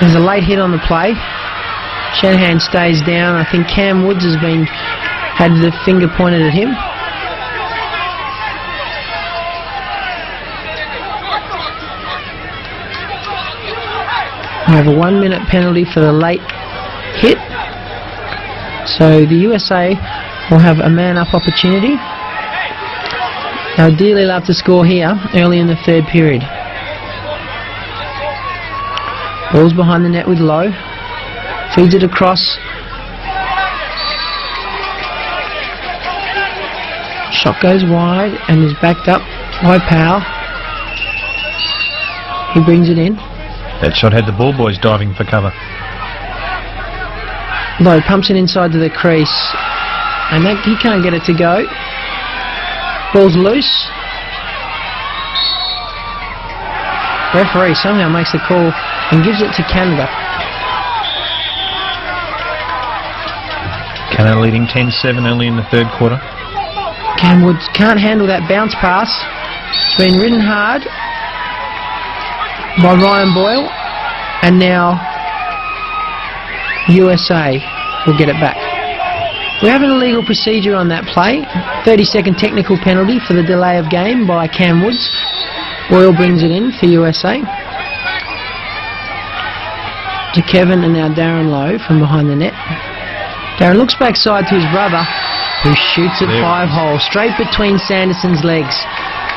There's a late hit on the play. Shanahan stays down. I think Cam Woods has had the finger pointed at him. We have a 1 minute penalty for the late hit. So the USA will have a man-up opportunity. They would dearly love to score here early in the third period. Ball's behind the net with Lowe. Feeds it across. Shot goes wide and is backed up by Powell. He brings it in. That shot had the ball boys diving for cover. Lowe pumps it inside to the crease, and he can't get it to go. Ball's loose. Referee somehow makes the call and gives it to Canada. Canada leading 10-7 early in the third quarter. Cam Woods can't handle that bounce pass. It's been ridden hard by Ryan Boyle, and now USA will get it back. We have an illegal procedure on that play. 30-second technical penalty for the delay of game by Cam Woods. Boyle brings it in for USA. To Kevin and now Darren Lowe from behind the net. Darren looks backside to his brother, who shoots it 5-hole, straight between Sanderson's legs.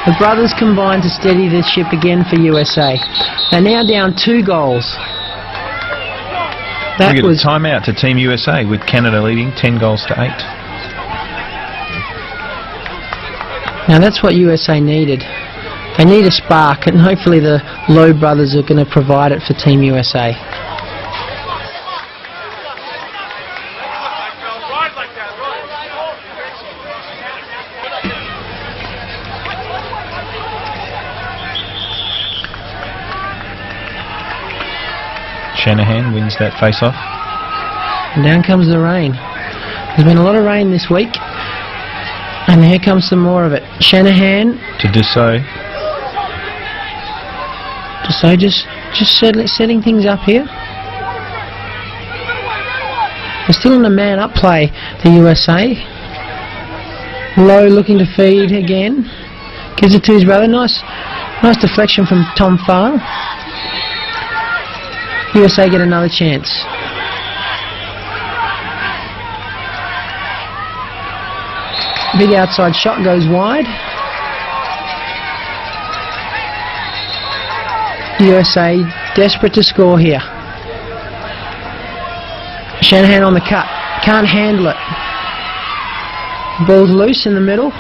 The brothers combine to steady the ship again for USA. They're now down 2 goals. We get a timeout to Team USA with Canada leading 10 goals to 8. Now that's what USA needed. They need a spark, and hopefully the Lowe brothers are going to provide it for Team USA. Shanahan wins that face-off. And down comes the rain. There's been a lot of rain this week, and here comes some more of it. Shanahan to Dussault. Dussault just setting things up here. They're still in a man-up play, the USA. Lowe looking to feed again. Gives it to his brother. Nice deflection from Tom Farr. USA get another chance. Big outside shot goes wide. USA desperate to score here. Shanahan on the cut. Can't handle it. Ball's loose in the middle.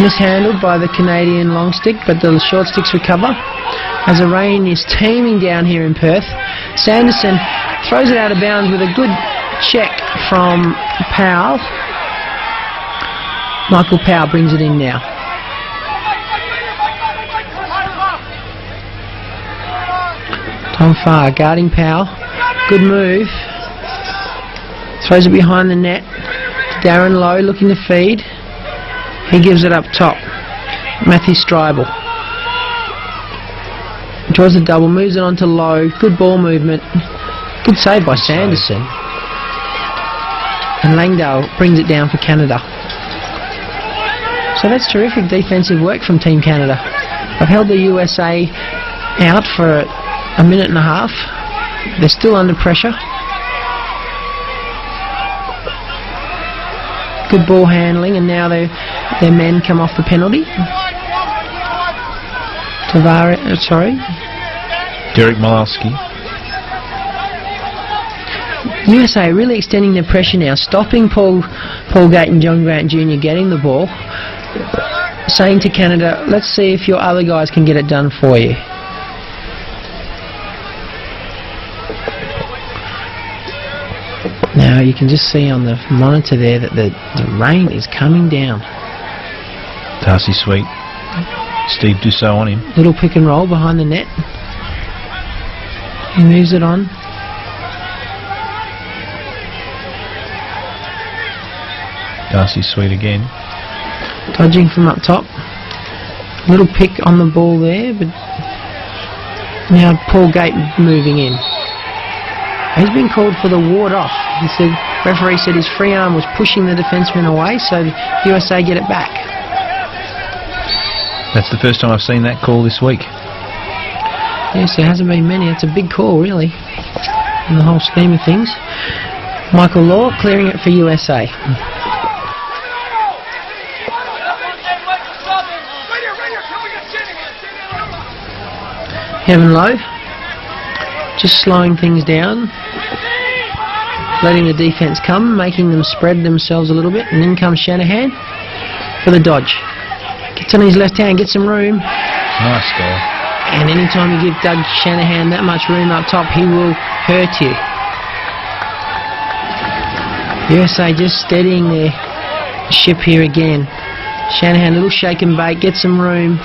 Mishandled by the Canadian long stick, but the short sticks recover. As the rain is teeming down here in Perth. Sanderson throws it out of bounds with a good check from Powell. Michael Powell brings it in now. Tom Farr guarding Powell. Good move. Throws it behind the net. Darren Lowe looking to feed. He gives it up top. Matthew Stribel draws a double, moves it on to Lowe. Good ball movement. Good save by Sanderson. And Langdale brings it down for Canada. So that's terrific defensive work from Team Canada. I've held the USA out for a minute and a half. They're still under pressure. Good ball handling, and now their men come off the penalty. Derek Malowski. USA really extending their pressure now, stopping Paul Gate and John Grant Jr. getting the ball, saying to Canada, let's see if your other guys can get it done for you. Now you can just see on the monitor there that the rain is coming down. Darcy Sweet. Steve Dussault on him. Little pick and roll behind the net. He moves it on. Darcy Sweet again. Dodging from up top. Little pick on the ball there, but now Paul Gate moving in. He's been called for the ward off. Referee said his free arm was pushing the defenceman away, so the USA get it back. That's the first time I've seen that call this week. Yes, there hasn't been many. It's a big call, really, in the whole scheme of things. Michael Law clearing it for USA. Kevin Lowe just slowing things down, letting the defence come, making them spread themselves a little bit, and in comes Shanahan for the dodge. Gets on his left hand, gets some room. Nice goal. And anytime you give Doug Shanahan that much room up top, he will hurt you. USA just steadying their ship here again. Shanahan, little shake and bake, gets some room.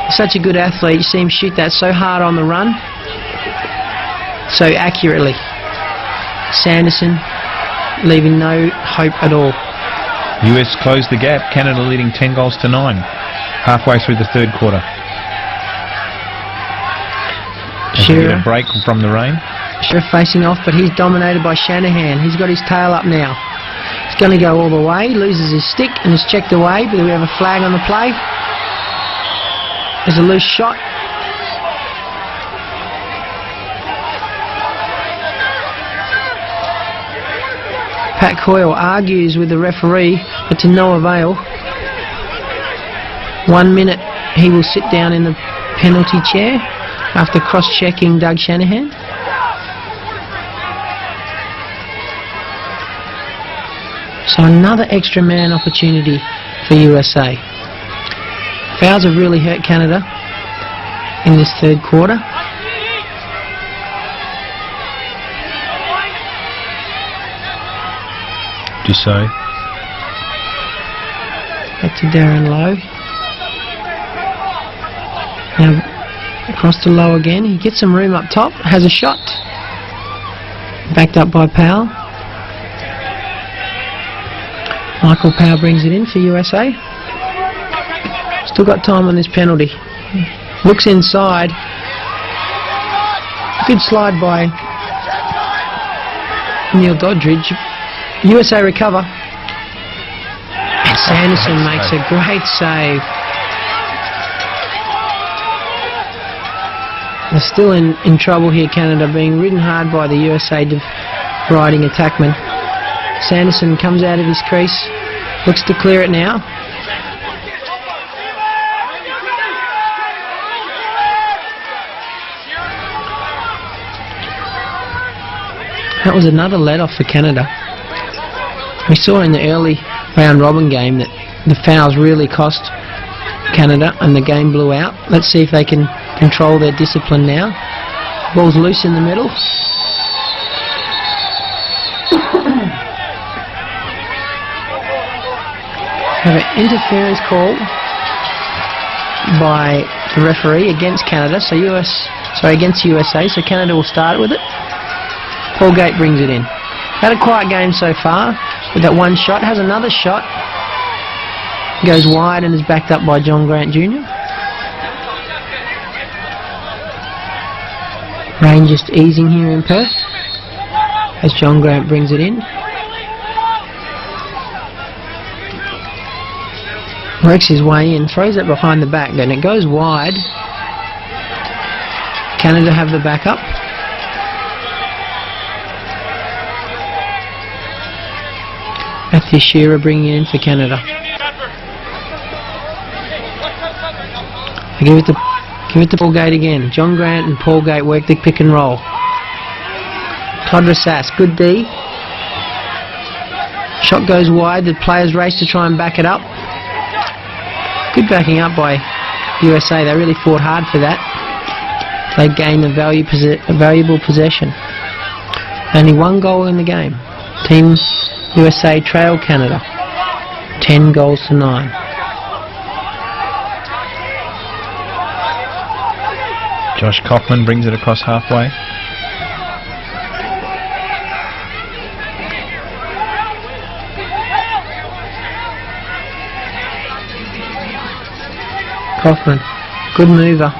He's such a good athlete. You see him shoot that so hard on the run, so accurately. Sanderson leaving no hope at all. US closed the gap. Canada leading 10 goals to 9. Halfway through the third quarter. Shearer, a break from the rain. Shearer facing off, but he's dominated by Shanahan. He's got his tail up now. He's going to go all the way, loses his stick and is checked away, but we have a flag on the play. There's a loose shot. Pat Coyle argues with the referee, but to no avail. 1 minute he will sit down in the penalty chair after cross-checking Doug Shanahan. So another extra man opportunity for USA. Fouls have really hurt Canada in this third quarter. Dussault. Back to Darren Lowe. Now across to Lowe again. He gets some room up top. Has a shot. Backed up by Powell. Michael Powell brings it in for USA. Still got time on this penalty. Looks inside. Good slide by Neil Doddridge. USA recover. And Sanderson makes a great save. They're still in trouble here, Canada, being ridden hard by the USA riding attackman. Sanderson comes out of his crease, looks to clear it now. That was another let-off for Canada. We saw in the early round-robin game that the fouls really cost Canada and the game blew out. Let's see if they can control their discipline now. Ball's loose in the middle. Have an interference call by the referee against Canada, against USA, so Canada will start with it. Paul Gate brings it in. Had a quiet game so far with that one shot. Has another shot. Goes wide and is backed up by John Grant Jr. Rain just easing here in Perth as John Grant brings it in. Works his way in, throws it behind the back, then it goes wide. Canada have the backup. Matthew Shearer bringing it in for Canada. Give it to Paul Gate again. John Grant and Paul Gate work the pick and roll. Todrosas, good D. Shot goes wide, the players race to try and back it up. Good backing up by USA, they really fought hard for that. They gained a valuable possession. Only one goal in the game. Team USA trail Canada 10-9. Josh Kaufman brings it across halfway. Kaufman, good mover,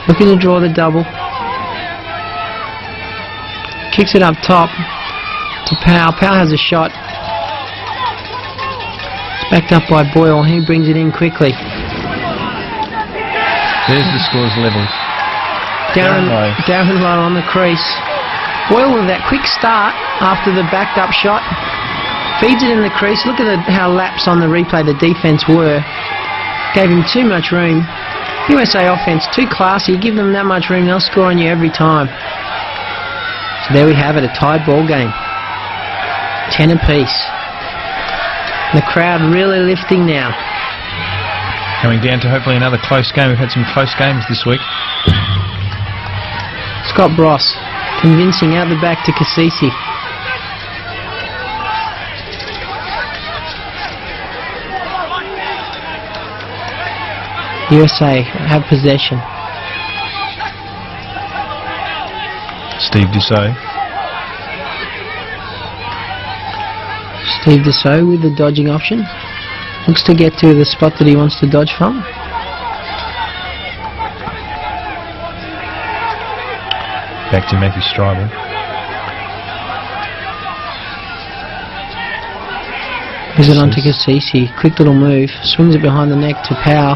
looking to draw the double. Kicks it up top to Powell. Powell has a shot. It's backed up by Boyle. He brings it in quickly. There's the scores levelled. Darren Lowe on the crease. Boyle with that quick start after the backed up shot. Feeds it in the crease. Look at how laps on the replay the defence were. Gave him too much room. USA offence too classy. You give them that much room, they'll score on you every time. So there we have it, a tied ball game. 10 apiece. The crowd really lifting now. Coming down to hopefully another close game. We've had some close games this week. Scott Bross convincing out the back to Cassisi. USA have possession. Steve Dussault. Steve Dussault with the dodging option. Looks to get to the spot that he wants to dodge from. Back to Matthew Stryber. Gives it on to Cassisi. Quick little move. Swings it behind the neck to Powell.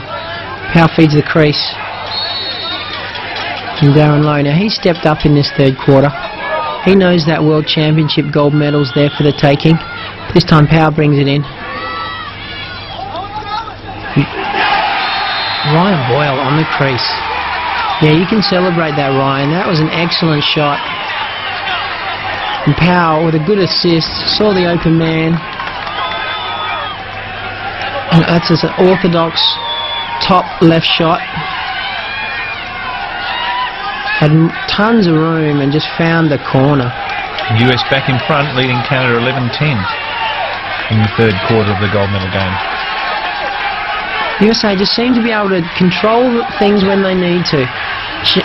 Powell feeds the crease. And Darren Lowe. Now he stepped up in this third quarter. He knows that World Championship gold medal's there for the taking. This time Powell brings it in. Ryan Boyle on the crease. Yeah, you can celebrate that, Ryan. That was an excellent shot. And Powell with a good assist. Saw the open man. And that's just an orthodox top left shot. Had tons of room and just found the corner. US back in front, leading Canada 11-10 in the third quarter of the gold medal game. USA just seem to be able to control things when they need to.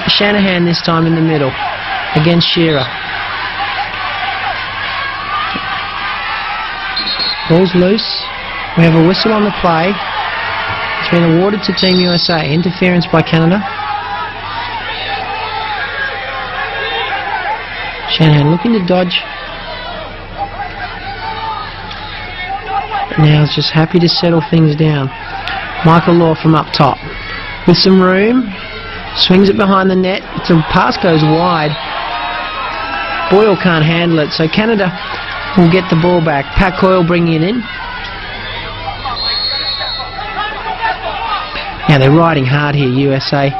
Shanahan this time in the middle against Shearer. Ball's loose. We have a whistle on the play. It's been awarded to Team USA. Interference by Canada. Shanahan looking to dodge. Now is just happy to settle things down. Michael Law from up top. With some room. Swings it behind the net. The pass goes wide. Boyle can't handle it, so Canada will get the ball back. Pat Coyle bringing it in. Now they're riding hard here, USA.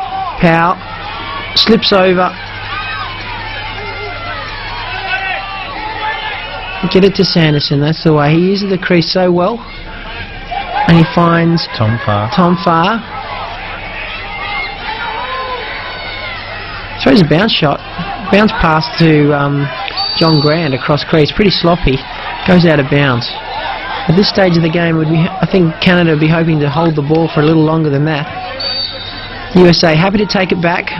Powell slips over. Get it to Sanderson, that's the way. He uses the crease so well. And he finds Tom Farr. Throws a bounce shot. Bounce pass to John Grant across crease. Pretty sloppy. Goes out of bounds. At this stage of the game, I think Canada would be hoping to hold the ball for a little longer than that. USA happy to take it back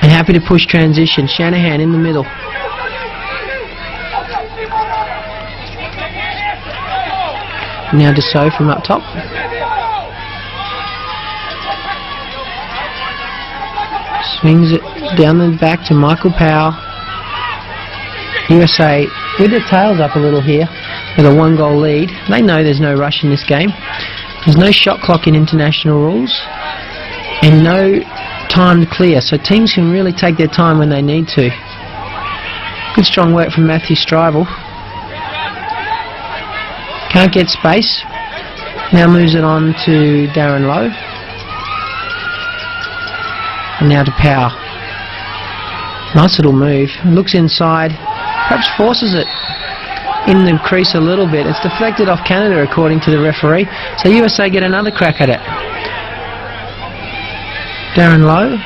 and happy to push transition. Shanahan in the middle. Now Dussault from up top. Swings it down the back to Michael Powell. USA with their tails up a little here with a 1-goal lead. They know there's no rush in this game. There's no shot clock in international rules and no time to clear, so teams can really take their time when they need to. Good strong work from Matthew Stryber. Can't get space. Now moves it on to Darren Lowe. And now to Powell. Nice little move. Looks inside. Perhaps forces it in the crease a little bit. It's deflected off Canada according to the referee. So USA get another crack at it. Darren Lowe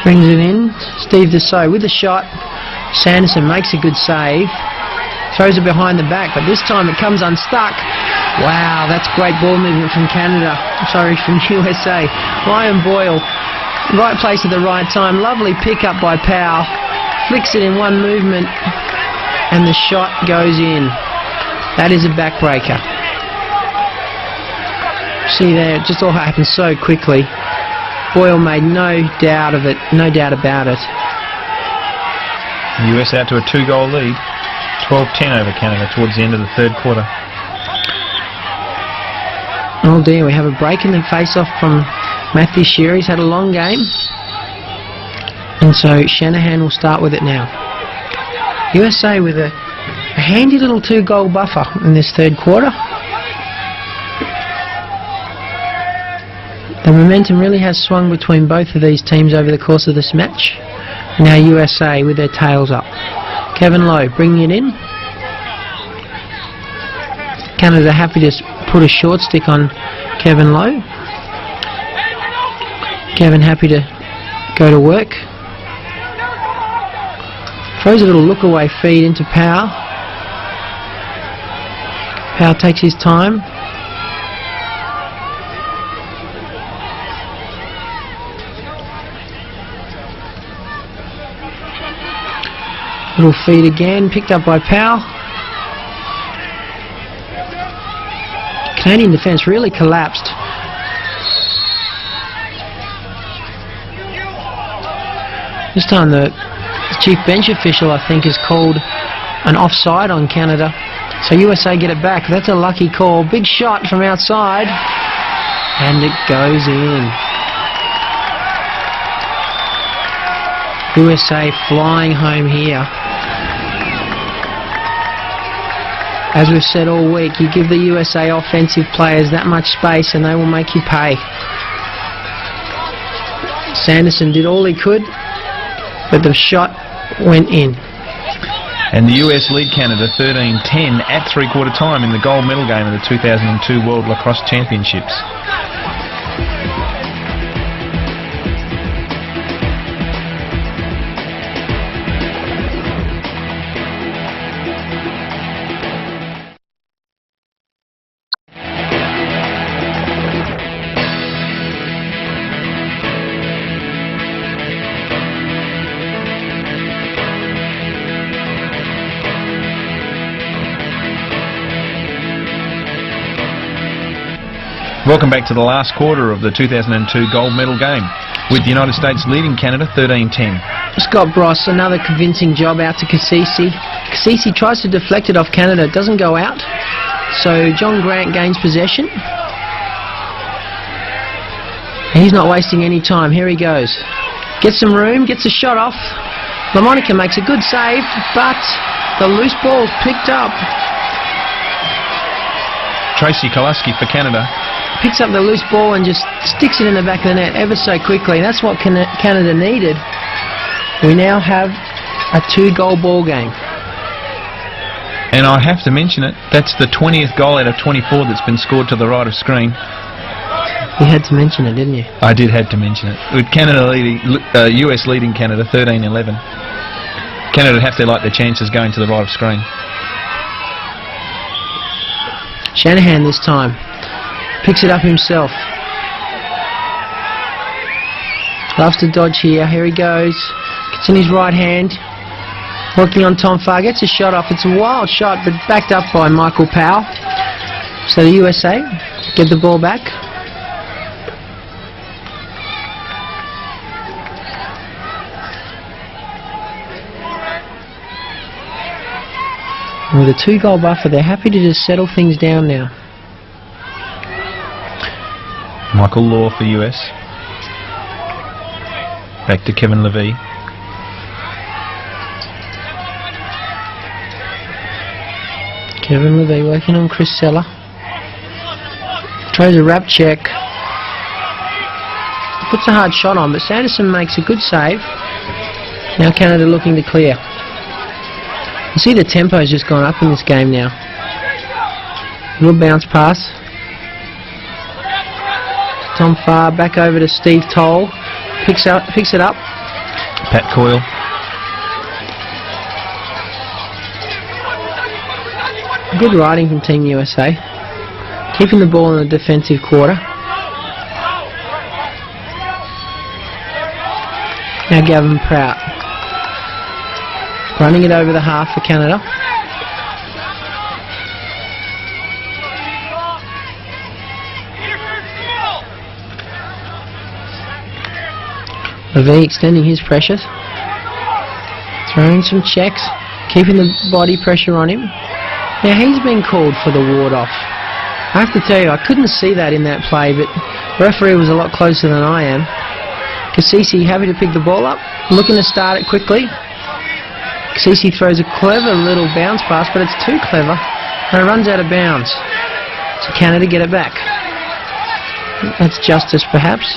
brings it in. Steve Dussault with the shot. Sanderson makes a good save. Throws it behind the back, but this time it comes unstuck. Wow, that's great ball movement from Canada. Sorry, from USA. Ryan Boyle, right place at the right time. Lovely pick up by Powell. Flicks it in one movement, and the shot goes in. That is a backbreaker. See there, it just all happened so quickly. Boyle made no doubt of it, no doubt about it. The US out to a 2-goal lead. 12-10 over Canada towards the end of the third quarter. Oh dear, we have a break in the face-off from Matthew Shearer. He's had a long game. And so Shanahan will start with it now. USA with a handy little 2-goal buffer in this third quarter. The momentum really has swung between both of these teams over the course of this match. Now USA with their tails up. Kevin Lowe bringing it in. Canada happy to put a short stick on Kevin Lowe. Kevin happy to go to work. Throws a little look-away feed into Powell. Powell takes his time. Little feed again, picked up by Powell. Canadian defence really collapsed. This time the chief bench official, I think, has called an offside on Canada. So USA get it back. That's a lucky call. Big shot from outside. And it goes in. USA flying home here. As we've said all week, you give the USA offensive players that much space and they will make you pay. Sanderson did all he could, but the shot went in. And the US lead Canada 13-10 at three-quarter time in the gold medal game of the 2002 World Lacrosse Championships. Welcome back to the last quarter of the 2002 gold medal game, with the United States leading Canada 13-10. Scott Bross, another convincing job out to Cassisi. Cassisi tries to deflect it off Canada, it doesn't go out. So John Grant gains possession. He's not wasting any time, here he goes. Gets some room, gets a shot off. LaMonica makes a good save, but the loose ball's picked up. Tracy Kolaski for Canada. Picks up the loose ball and just sticks it in the back of the net ever so quickly. That's what Canada needed. We now have a 2-goal ball game. And I have to mention it, that's the 20th goal out of 24 that's been scored to the right of screen. You had to mention it, didn't you? I did have to mention it. With Canada leading, US leading Canada 13-11. Canada have to like their chances going to the right of screen. Shanahan this time. Picks it up himself. Loves to dodge here. Here he goes. Gets in his right hand. Working on Tom Farr. Gets a shot off. It's a wild shot, but backed up by Michael Powell. So the USA get the ball back. And with a 2-goal buffer, they're happy to just settle things down now. Michael Law for US. Back to Kevin Levy. Kevin Levy working on Chris Seller. Throws a wrap check. Puts a hard shot on, but Sanderson makes a good save. Now Canada looking to clear. You see the tempo's just gone up in this game now. Little bounce pass. Tom Farr back over to Steve Toll. Picks it up. Pat Coyle. Good riding from Team USA. Keeping the ball in the defensive quarter. Now Gavin Prout. Running it over the half for Canada. Levy extending his pressures. Throwing some checks. Keeping the body pressure on him. Now he's been called for the ward off. I have to tell you, I couldn't see that in that play, but the referee was a lot closer than I am. Cassisi happy to pick the ball up, looking to start it quickly. Cassisi throws a clever little bounce pass, but it's too clever, and it runs out of bounds. So Canada get it back. That's justice, perhaps.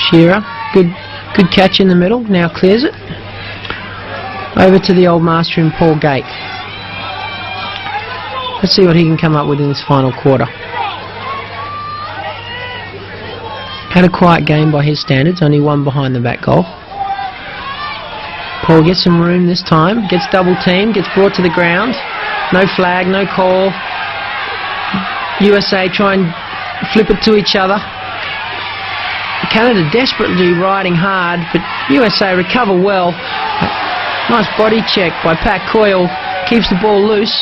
Shearer, good catch in the middle, now clears it. Over to the old master in Paul Gate. Let's see what he can come up with in this final quarter. Had a quiet game by his standards, only one behind the back goal. Paul gets some room this time, gets double teamed, gets brought to the ground. No flag, no call. USA try and flip it to each other. Canada desperately riding hard, but USA recover well. Nice body check by Pat Coyle, keeps the ball loose,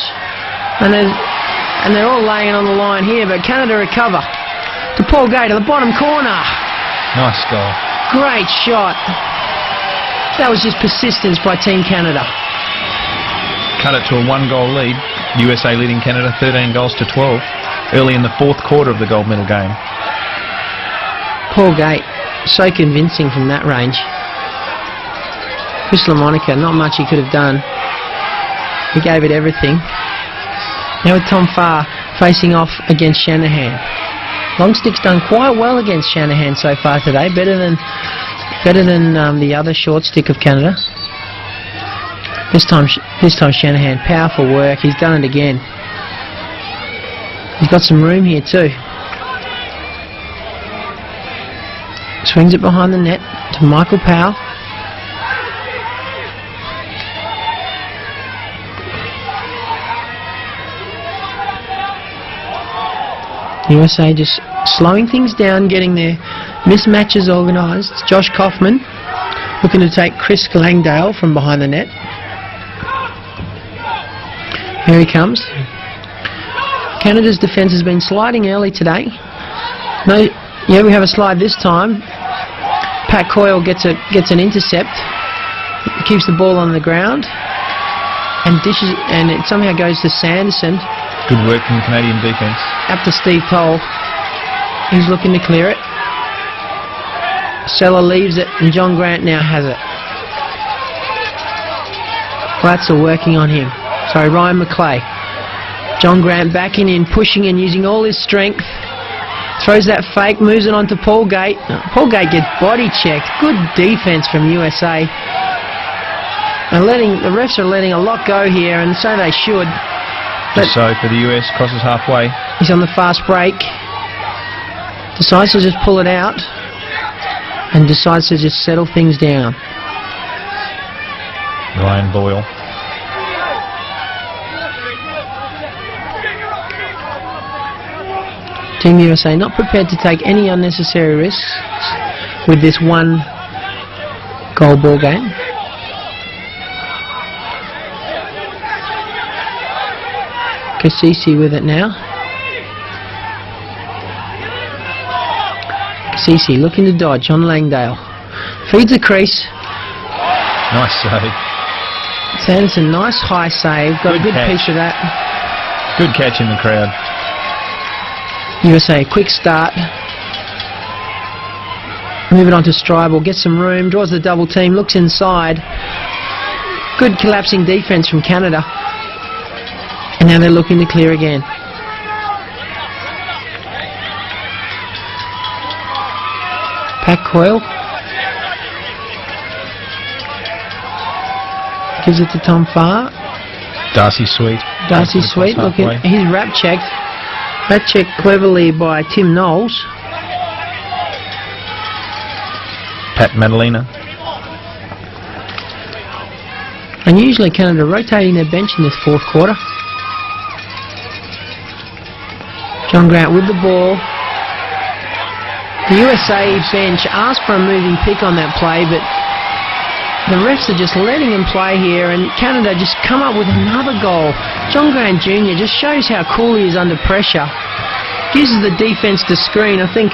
and they're all laying it on the line here, but Canada recover. To Paul Gay to the bottom corner. Nice goal. Great shot. That was just persistence by Team Canada. Cut it to a 1-goal lead. USA leading Canada 13 goals to 12 early in the fourth quarter of the gold medal game. Paul Gate, so convincing from that range. Chris LaMonica, not much he could have done. He gave it everything. Now with Tom Farr facing off against Shanahan. Longstick's done quite well against Shanahan so far today, better than the other short stick of Canada. This time Shanahan, powerful work. He's done it again. He's got some room here too. Swings it behind the net to Michael Powell. USA just slowing things down, getting their mismatches organised. Josh Kaufman looking to take Chris Langdale from behind the net. Here he comes. Canada's defence has been sliding early today. Yeah, we have a slide this time. Pat Coyle gets an intercept, keeps the ball on the ground, and dishes, and it somehow goes to Sanderson. Good work from the Canadian defence. Up to Steve Cole. He's looking to clear it. Seller leaves it, and John Grant now has it. Flats are working on him. Sorry, Ryan McClay. John Grant backing in, pushing and using all his strength. Throws that fake, moves it on to Paul Gate. Paul Gate gets body checked. Good defence from USA. And the refs are letting a lot go here, and so they should. Just so for the US, crosses halfway. He's on the fast break. Decides to just pull it out, and decides to just settle things down. Ryan Boyle. Team USA not prepared to take any unnecessary risks with this one goal ball game. Cassisi with it now. Cassisi looking to dodge on Langdale. Feeds the crease. Nice save. Sanderson, nice high save. Got a good piece of that. Good catch in the crowd. USA, quick start. Move it on to Stribel, gets some room, draws the double team, looks inside. Good collapsing defence from Canada. And now they're looking to clear again. Pat Coyle. Gives it to Tom Farr. Darcy Sweet. Darcy Sweet, looking, he's wrap checked. That check cleverly by Tim Knowles. Pat Madalena. And usually Canada rotating their bench in this fourth quarter. John Grant with the ball. The USA bench asked for a moving pick on that play, but the refs are just letting him play here, and Canada just come up with another goal. John Grant Jr. just shows how cool he is under pressure. Uses the defence to screen. I think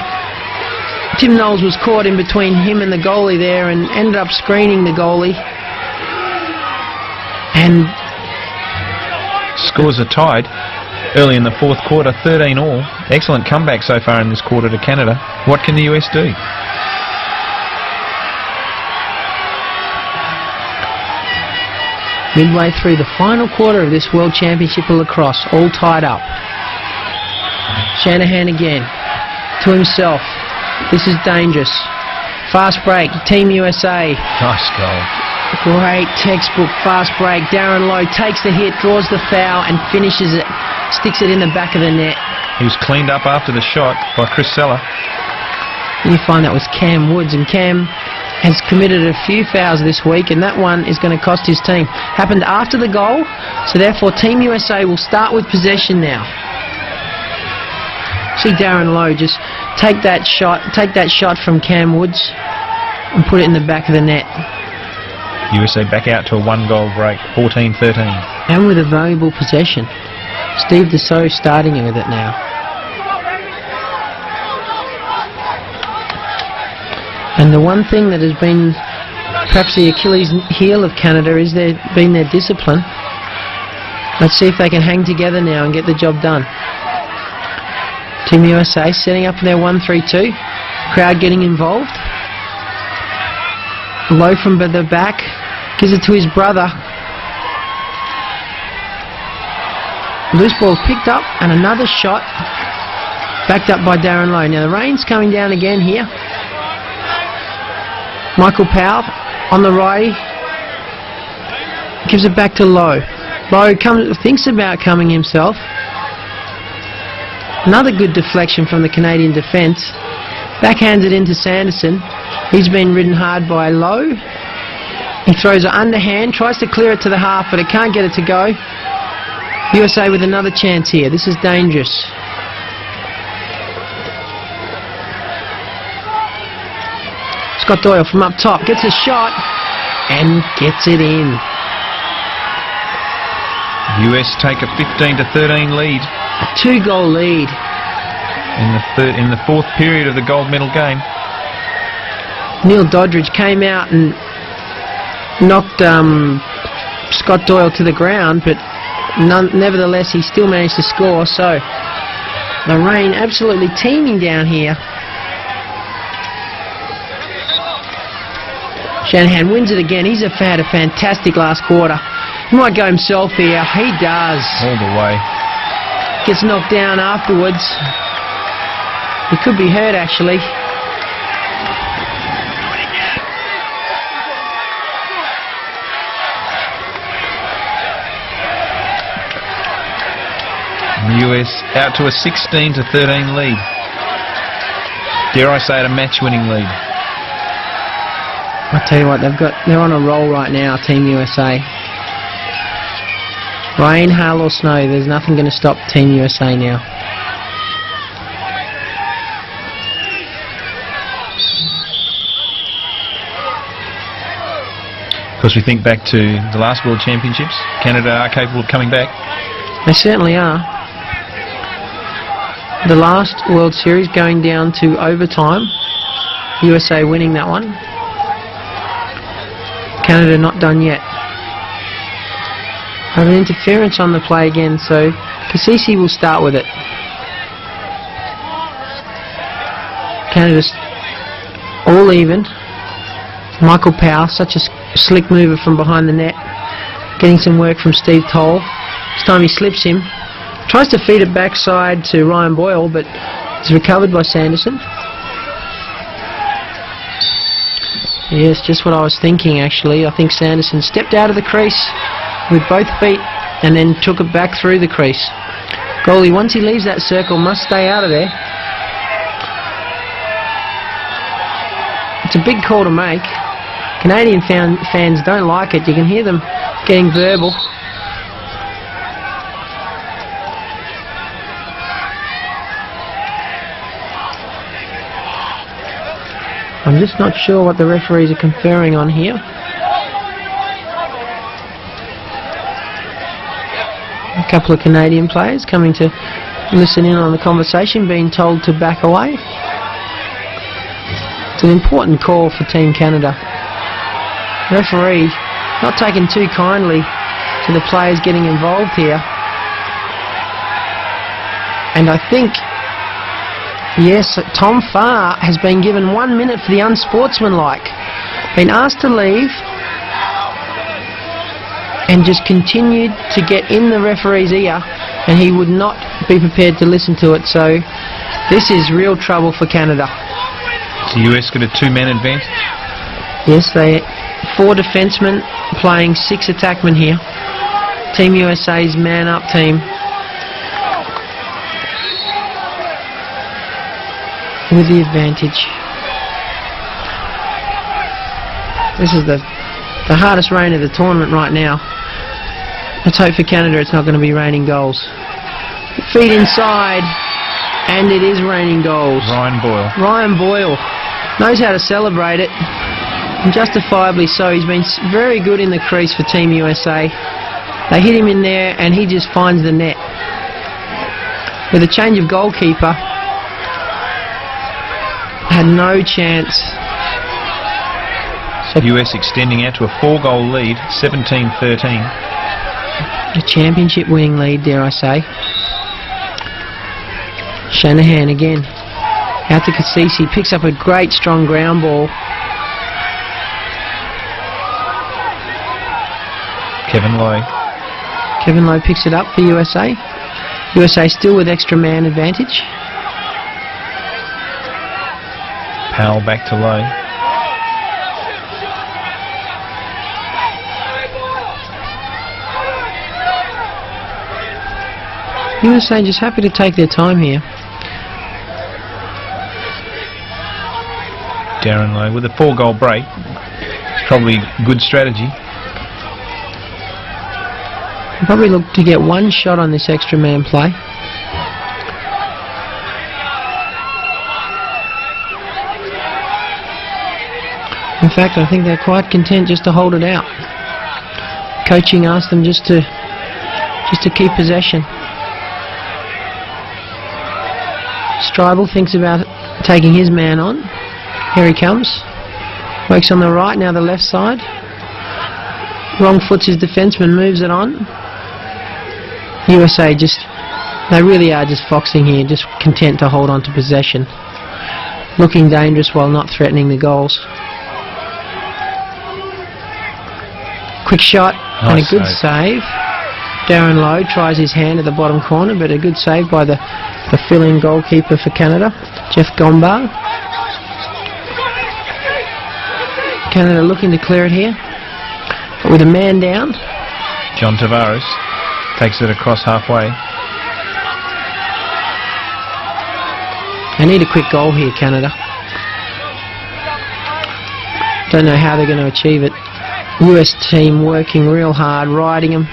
Tim Knowles was caught in between him and the goalie there and ended up screening the goalie. And scores are tied early in the fourth quarter, 13-all. Excellent comeback so far in this quarter to Canada. What can the US do? Midway through the final quarter of this World Championship of Lacrosse, all tied up. Shanahan again, to himself. This is dangerous. Fast break, Team USA. Nice goal. Great textbook fast break. Darren Lowe takes the hit, draws the foul and finishes it. Sticks it in the back of the net. He was cleaned up after the shot by Chris Seller. And you find that was Cam Woods, and Cam has committed a few fouls this week, and that one is going to cost his team. Happened after the goal, so therefore Team USA will start with possession now. See Darren Lowe just take that shot from Cam Woods and put it in the back of the net. USA back out to a one-goal break, 14-13. And with a valuable possession. Steve Dussault starting with it now. And the one thing that has been perhaps the Achilles heel of Canada is their discipline. Let's see if they can hang together now and get the job done. Team USA setting up their 1-3-2. Crowd getting involved. Low from the back. Gives it to his brother. Loose ball picked up and another shot. Backed up by Darren Lowe. Now the rain's coming down again here. Michael Powell on the righty. Gives it back to Lowe. Lowe thinks about coming himself. Another good deflection from the Canadian defence. Backhands it into Sanderson. He's been ridden hard by Lowe. He throws it underhand, tries to clear it to the half, but it can't get it to go. USA with another chance here. This is dangerous. Scott Doyle from up top gets a shot and gets it in. US take a 15-13 lead. A 2-goal lead. In the fourth period of the gold medal game. Neil Doddridge came out and knocked Scott Doyle to the ground, but nevertheless he still managed to score. So the rain absolutely teeming down here. Shanahan wins it again. He's had a fantastic last quarter. He might go himself here. He does. All the way. Gets knocked down afterwards. He could be hurt actually. The US out to a 16-13 lead. Dare I say it, a match-winning lead. I tell you what, they're on a roll right now, Team USA. Rain, hail or snow, there's nothing going to stop Team USA now. Of course, we think back to the last World Championships. Canada are capable of coming back. They certainly are. The last World Series going down to overtime. USA winning that one. Canada not done yet. Have an interference on the play again, so Kasisi will start with it. Canada's all even. Michael Powell, such a slick mover from behind the net. Getting some work from Steve Toll. This time he slips him. Tries to feed it backside to Ryan Boyle, but it's recovered by Sanderson. Yes, just what I was thinking actually. I think Sanderson stepped out of the crease with both feet and then took it back through the crease. Goalie, once he leaves that circle, must stay out of there. It's a big call to make. Canadian fans don't like it. You can hear them getting verbal. I'm just not sure what the referees are conferring on here. A couple of Canadian players coming to listen in on the conversation, being told to back away. It's an important call for Team Canada. Referee not taking too kindly to the players getting involved here. And I think, yes, Tom Farr has been given 1 minute for the unsportsmanlike. Been asked to leave and just continued to get in the referee's ear, and he would not be prepared to listen to it. So this is real trouble for Canada. So US got a 2-man advantage? Yes, they 4 defencemen playing 6 attackmen here. Team USA's man-up team. With the advantage. This is the hardest rain of the tournament right now. Let's hope for Canada it's not going to be raining goals. Feet inside, and it is raining goals. Ryan Boyle knows how to celebrate it, and justifiably so. He's been very good in the crease for Team USA. They hit him in there, and he just finds the net. With a change of goalkeeper, had no chance. So US extending out to a 4-goal lead, 17-13. A championship winning lead, dare I say. Shanahan again. Out to Cassisi, picks up a great strong ground ball. Kevin Lowe picks it up for USA. USA still with extra man advantage. Powell back to Lowe. USA just happy to take their time here. Darren Lowe with a 4-goal break. It's probably good strategy. Probably look to get 1 shot on this extra man play. In fact, I think they're quite content just to hold it out. Coaching asked them just to keep possession. Stribel thinks about taking his man on. Here he comes. Works on the right, now the left side. Wrong foots his defenceman, moves it on. USA they really are just foxing here, just content to hold on to possession. Looking dangerous while not threatening the goals. Quick shot and a good save. Darren Lowe tries his hand at the bottom corner, but a good save by the fill-in goalkeeper for Canada, Jeff Gombar. Canada looking to clear it here, but with a man down. John Tavares takes it across halfway. They need a quick goal here, Canada. Don't know how they're going to achieve it. US team working real hard, riding them,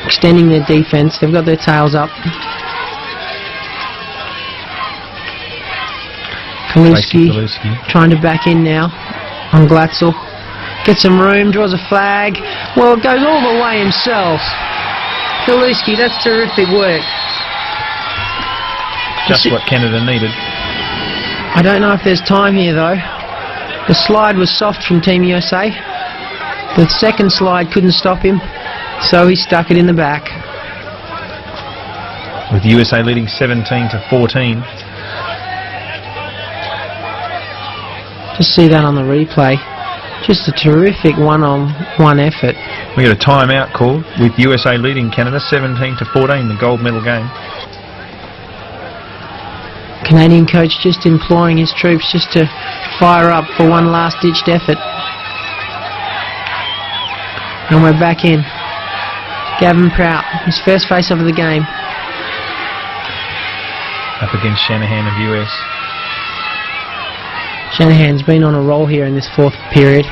extending their defence. They've got their tails up. Kaluski trying to back in now on Glatzel. Gets some room, draws a flag. Well, it goes all the way himself. Kaluski, that's terrific work. Just what Canada needed. I don't know if there's time here though. The slide was soft from Team USA. The second slide couldn't stop him, so he stuck it in the back. With USA leading 17-14. Just see that on the replay. Just a terrific one-on-one effort. We got a timeout call with USA leading Canada 17-14, the gold medal game. Canadian coach just imploring his troops just to fire up for one last-ditched effort. And we're back in. Gavin Prout, his first face-off of the game. Up against Shanahan of US. Shanahan's been on a roll here in this fourth period.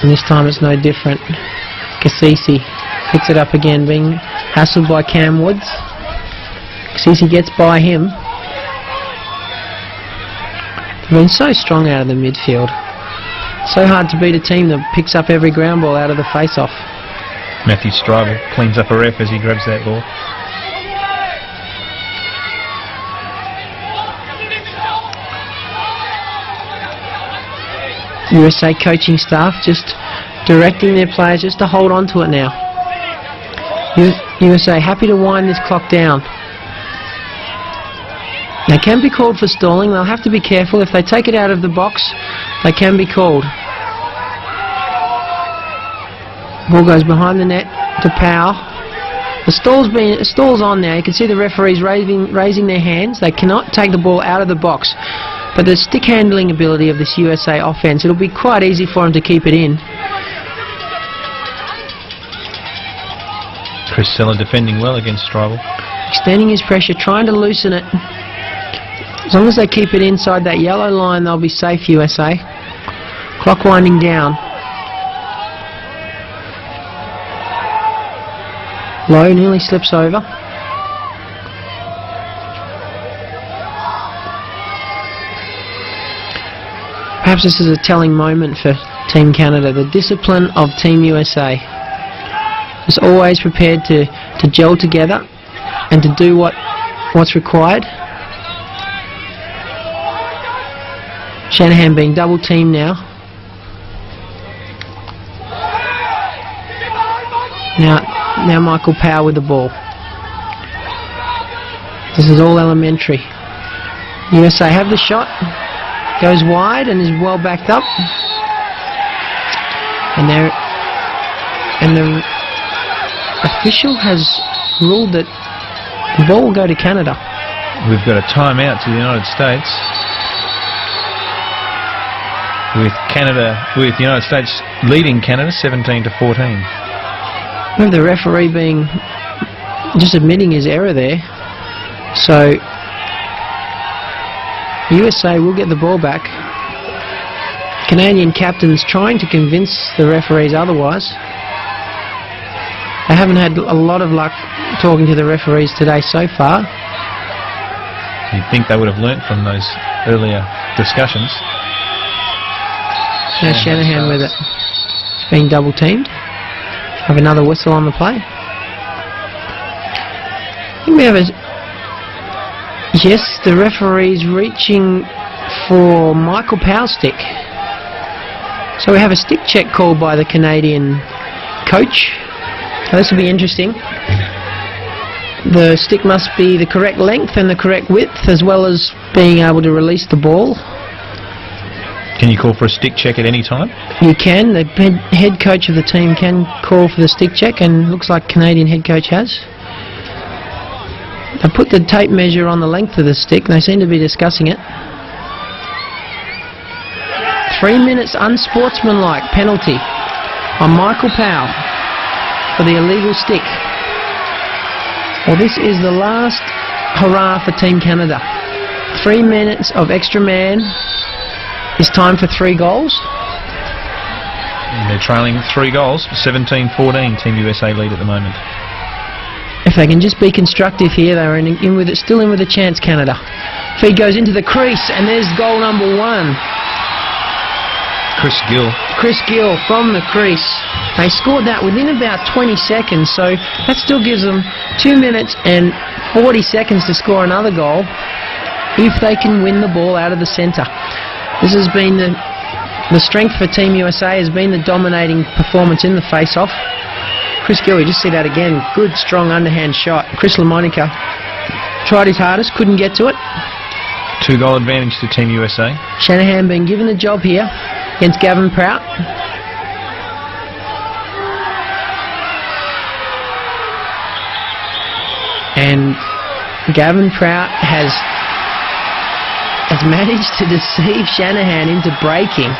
And this time it's no different. Cassisi picks it up again, being hassled by Cam Woods. Cassisi gets by him. They've been so strong out of the midfield. So hard to beat a team that picks up every ground ball out of the face-off. Matthew Stryvel cleans up a ref as he grabs that ball. USA coaching staff just directing their players just to hold on to it now. USA happy to wind this clock down. They can be called for stalling. They'll have to be careful. If they take it out of the box, they can be called. Ball goes behind the net to Powell. The stall's on now. You can see the referees raising their hands. They cannot take the ball out of the box. But the stick handling ability of this USA offense, it'll be quite easy for them to keep it in. Chris Seller defending well against Stryvel. Extending his pressure, trying to loosen it. As long as they keep it inside that yellow line, they'll be safe, USA. Clock winding down. Lowe nearly slips over. Perhaps this is a telling moment for Team Canada. The discipline of Team USA is always prepared to gel together and to do what's required. Shanahan being double teamed now. Now Michael Powell with the ball. This is all elementary. USA have the shot. Goes wide and is well backed up. And the official has ruled that the ball will go to Canada. We've got a timeout to the United States. With the United States leading Canada 17-14. With the referee being just admitting his error there. So USA will get the ball back. Canadian captains trying to convince the referees otherwise. They haven't had a lot of luck talking to the referees today so far. You'd think they would have learnt from those earlier discussions. Now Shanahan with it. It's being double teamed. Have another whistle on the play. I think we have a... Yes, the referee's reaching for Michael Powell's stick. So we have a stick check called by the Canadian coach. Now this will be interesting. The stick must be the correct length and the correct width, as well as being able to release the ball. Can you call for a stick check at any time? You can. The head coach of the team can call for the stick check, and looks like Canadian head coach has. They put the tape measure on the length of the stick, and they seem to be discussing it. 3 minutes unsportsmanlike penalty on Michael Powell for the illegal stick. Well, this is the last hurrah for Team Canada. 3 minutes of extra man. It's time for 3 goals. And they're trailing 3 goals, 17-14. Team USA lead at the moment. If they can just be constructive here, they're in with it, still in with a chance, Canada. Feed goes into the crease, and there's goal number 1. Chris Gill. Chris Gill from the crease. They scored that within about 20 seconds, so that still gives them 2 minutes and 40 seconds to score another goal if they can win the ball out of the centre. This has been the strength for Team USA, has been the dominating performance in the face-off. Chris Gill, you just see that again. Good, strong underhand shot. Chris LaMonica tried his hardest, couldn't get to it. 2 goal advantage to Team USA. Shanahan being given the job here against Gavin Prout. And Gavin Prout has managed to deceive Shanahan into breaking.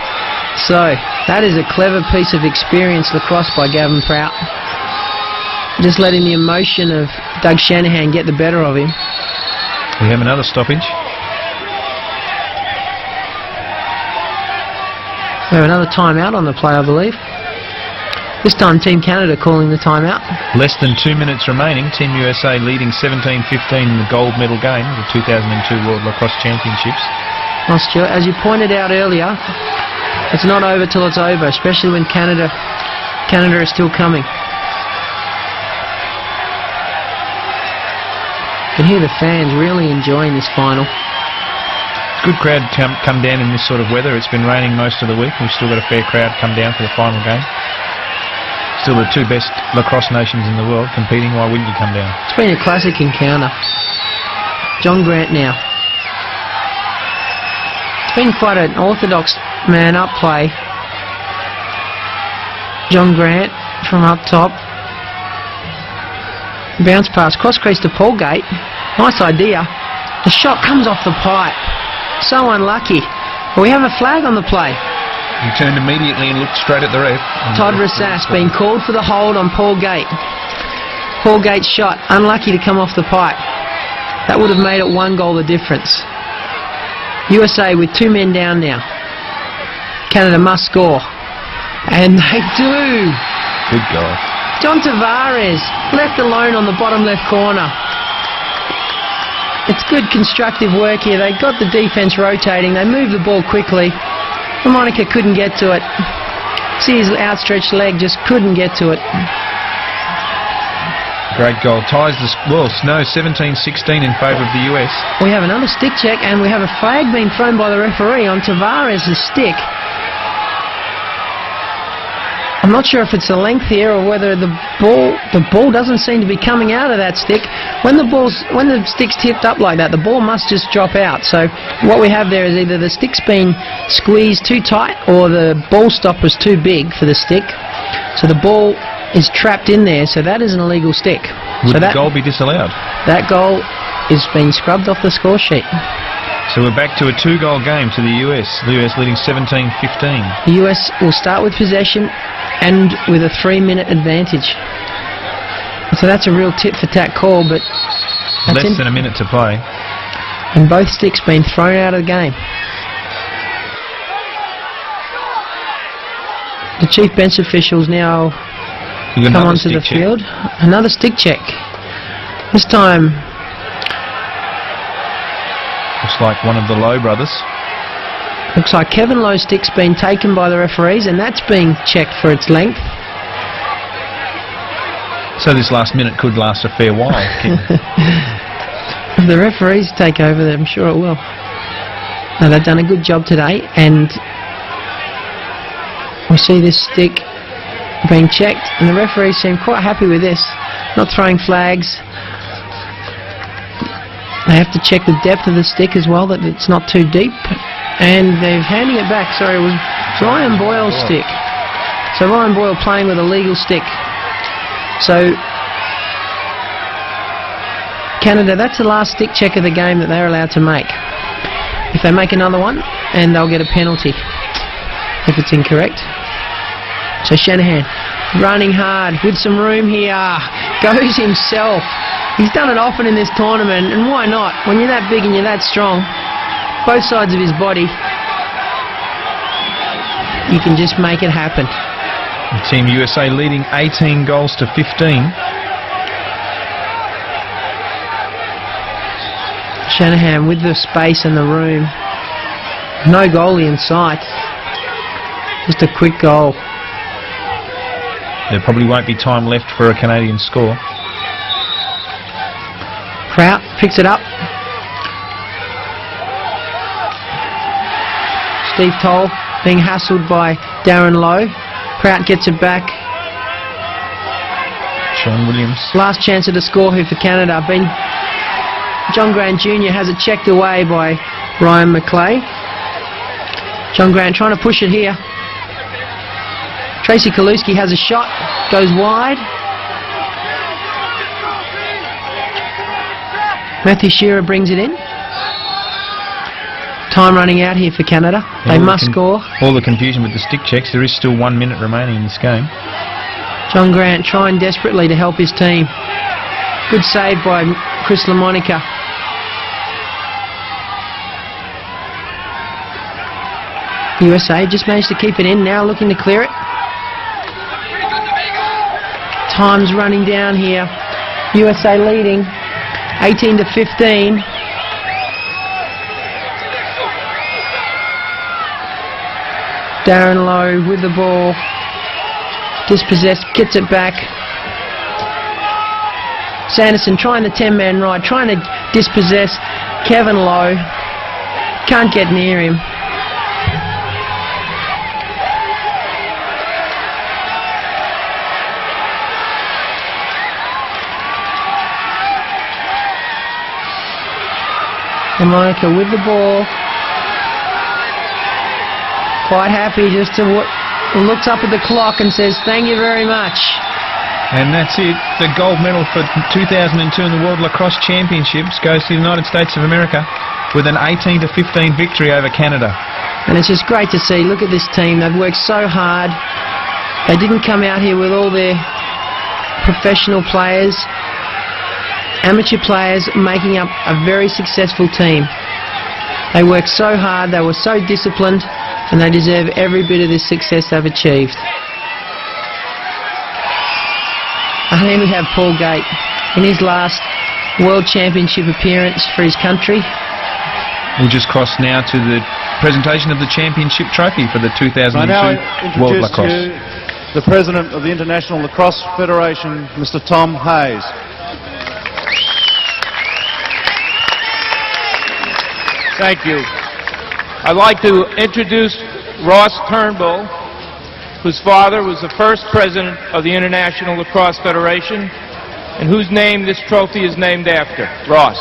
So that is a clever piece of experience lacrosse by Gavin Prout. Just letting the emotion of Doug Shanahan get the better of him. We have another stoppage. We have another timeout on the play, I believe. This time Team Canada calling the timeout. Less than 2 minutes remaining. Team USA leading 17-15 in the gold medal game of the 2002 World Lacrosse Championships. Well, Stuart, as you pointed out earlier, it's not over till it's over, especially when Canada is still coming. You can hear the fans really enjoying this final. Good crowd come down in this sort of weather. It's been raining most of the week. We've still got a fair crowd come down for the final game. Still the two best lacrosse nations in the world competing. Why wouldn't you come down? It's been a classic encounter. John Grant now. It's been quite an orthodox man-up play. John Grant from up top. Bounce pass, cross crease to Paul Gate. Nice idea. The shot comes off the pipe. So unlucky. But we have a flag on the play. He turned immediately and looked straight at the ref. Todd Rassas being called for the hold on Paul Gate. Paul Gate's shot, unlucky to come off the pipe. That would have made it 1 goal the difference. USA with 2 men down now. Canada must score. And they do. Good goal. John Tavares, left alone on the bottom left corner. It's good constructive work here. They got the defence rotating. They moved the ball quickly. Monica couldn't get to it. See his outstretched leg, just couldn't get to it. Great goal. Ties the no 17-16 in favour of the US. We have another stick check and we have a flag being thrown by the referee on Tavares' stick. I'm not sure if it's the length here or whether the ball doesn't seem to be coming out of that stick. When the stick's tipped up like that, the ball must just drop out. So what we have there is either the stick's been squeezed too tight or the ball stopper's too big for the stick. So the ball is trapped in there, so that is an illegal stick. Would the goal be disallowed? That goal is being scrubbed off the score sheet. So we're back to a 2-goal game to the US. The US leading 17-15. The US will start with possession and with a 3-minute advantage. So that's a real tit-for-tat call, but less than a minute to play. And both sticks being thrown out of the game. The chief bench officials now come onto the field. Another stick check. This time looks like one of the Lowe brothers. Looks like Kevin Lowe's stick's been taken by the referees and that's being checked for its length. So this last minute could last a fair while. If the referees take over, I'm sure it will. No, they've done a good job today and we see this stick being checked and the referees seem quite happy with this. Not throwing flags. They have to check the depth of the stick as well, that it's not too deep. And they're handing it back. Sorry, it was Ryan Boyle's stick. So Ryan Boyle playing with a legal stick. So Canada, that's the last stick check of the game that they're allowed to make. If they make another one, and they'll get a penalty if it's incorrect. So Shanahan running hard with some room here. Goes himself. He's done it often in this tournament, and why not? When you're that big and you're that strong, both sides of his body, you can just make it happen. Team USA leading 18 goals to 15. Shanahan with the space and the room. No goalie in sight. Just a quick goal. There probably won't be time left for a Canadian score. Kraut picks it up. Steve Toll being hassled by Darren Lowe. Kraut gets it back. Sean Williams. Last chance at a score here for Canada. John Grant Jr. has it checked away by Ryan McClay. John Grant trying to push it here. Tracy Kaluski has a shot. Goes wide. Matthew Shearer brings it in. Time running out here for Canada. They must score. All the confusion with the stick checks. There is still 1 minute remaining in this game. John Grant trying desperately to help his team. Good save by Chris LaMonica. USA just managed to keep it in, now looking to clear it. Time's running down here. USA leading 18-15. Darren Lowe with the ball. Dispossessed, gets it back. Sanderson trying the 10-man ride, trying to dispossess Kevin Lowe. Can't get near him. And Monica with the ball. Quite happy just to looks up at the clock and says, "Thank you very much." And that's it. The gold medal for 2002 in the World Lacrosse Championships goes to the United States of America with an 18-15 victory over Canada. And it's just great to see. Look at this team. They've worked so hard. They didn't come out here with all their professional players. Amateur players making up a very successful team. They worked so hard. They were so disciplined. And they deserve every bit of this success they've achieved. And then we have Paul Gate in his last World Championship appearance for his country. We'll just cross now to the presentation of the championship trophy for the 2002 I now World introduce Lacrosse. to you the President of the International Lacrosse Federation, Mr. Tom Hayes. Thank you. I'd like to introduce Ross Turnbull, whose father was the first president of the International Lacrosse Federation, and whose name this trophy is named after. Ross.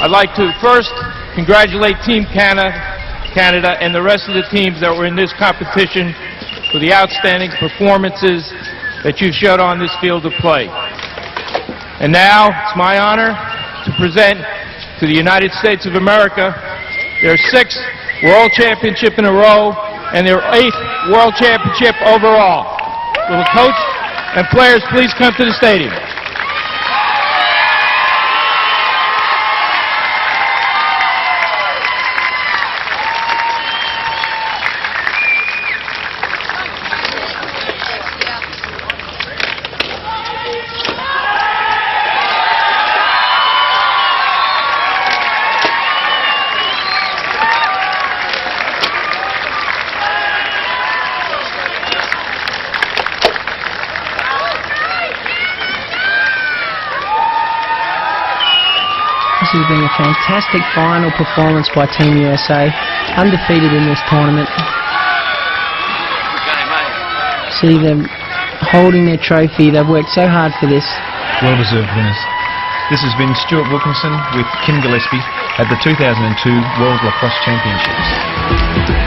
I'd like to first congratulate Team Canada and the rest of the teams that were in this competition for the outstanding performances that you showed on this field of play. And now, it's my honor to present to the United States of America their 6th World Championship in a row and their 8th World Championship overall. Will the coach and players please come to the stadium? This has been a fantastic final performance by Team USA, undefeated in this tournament. See them holding their trophy. They've worked so hard for this. Well-deserved winners. This has been Stuart Wilkinson with Kim Gillespie at the 2002 World Lacrosse Championships.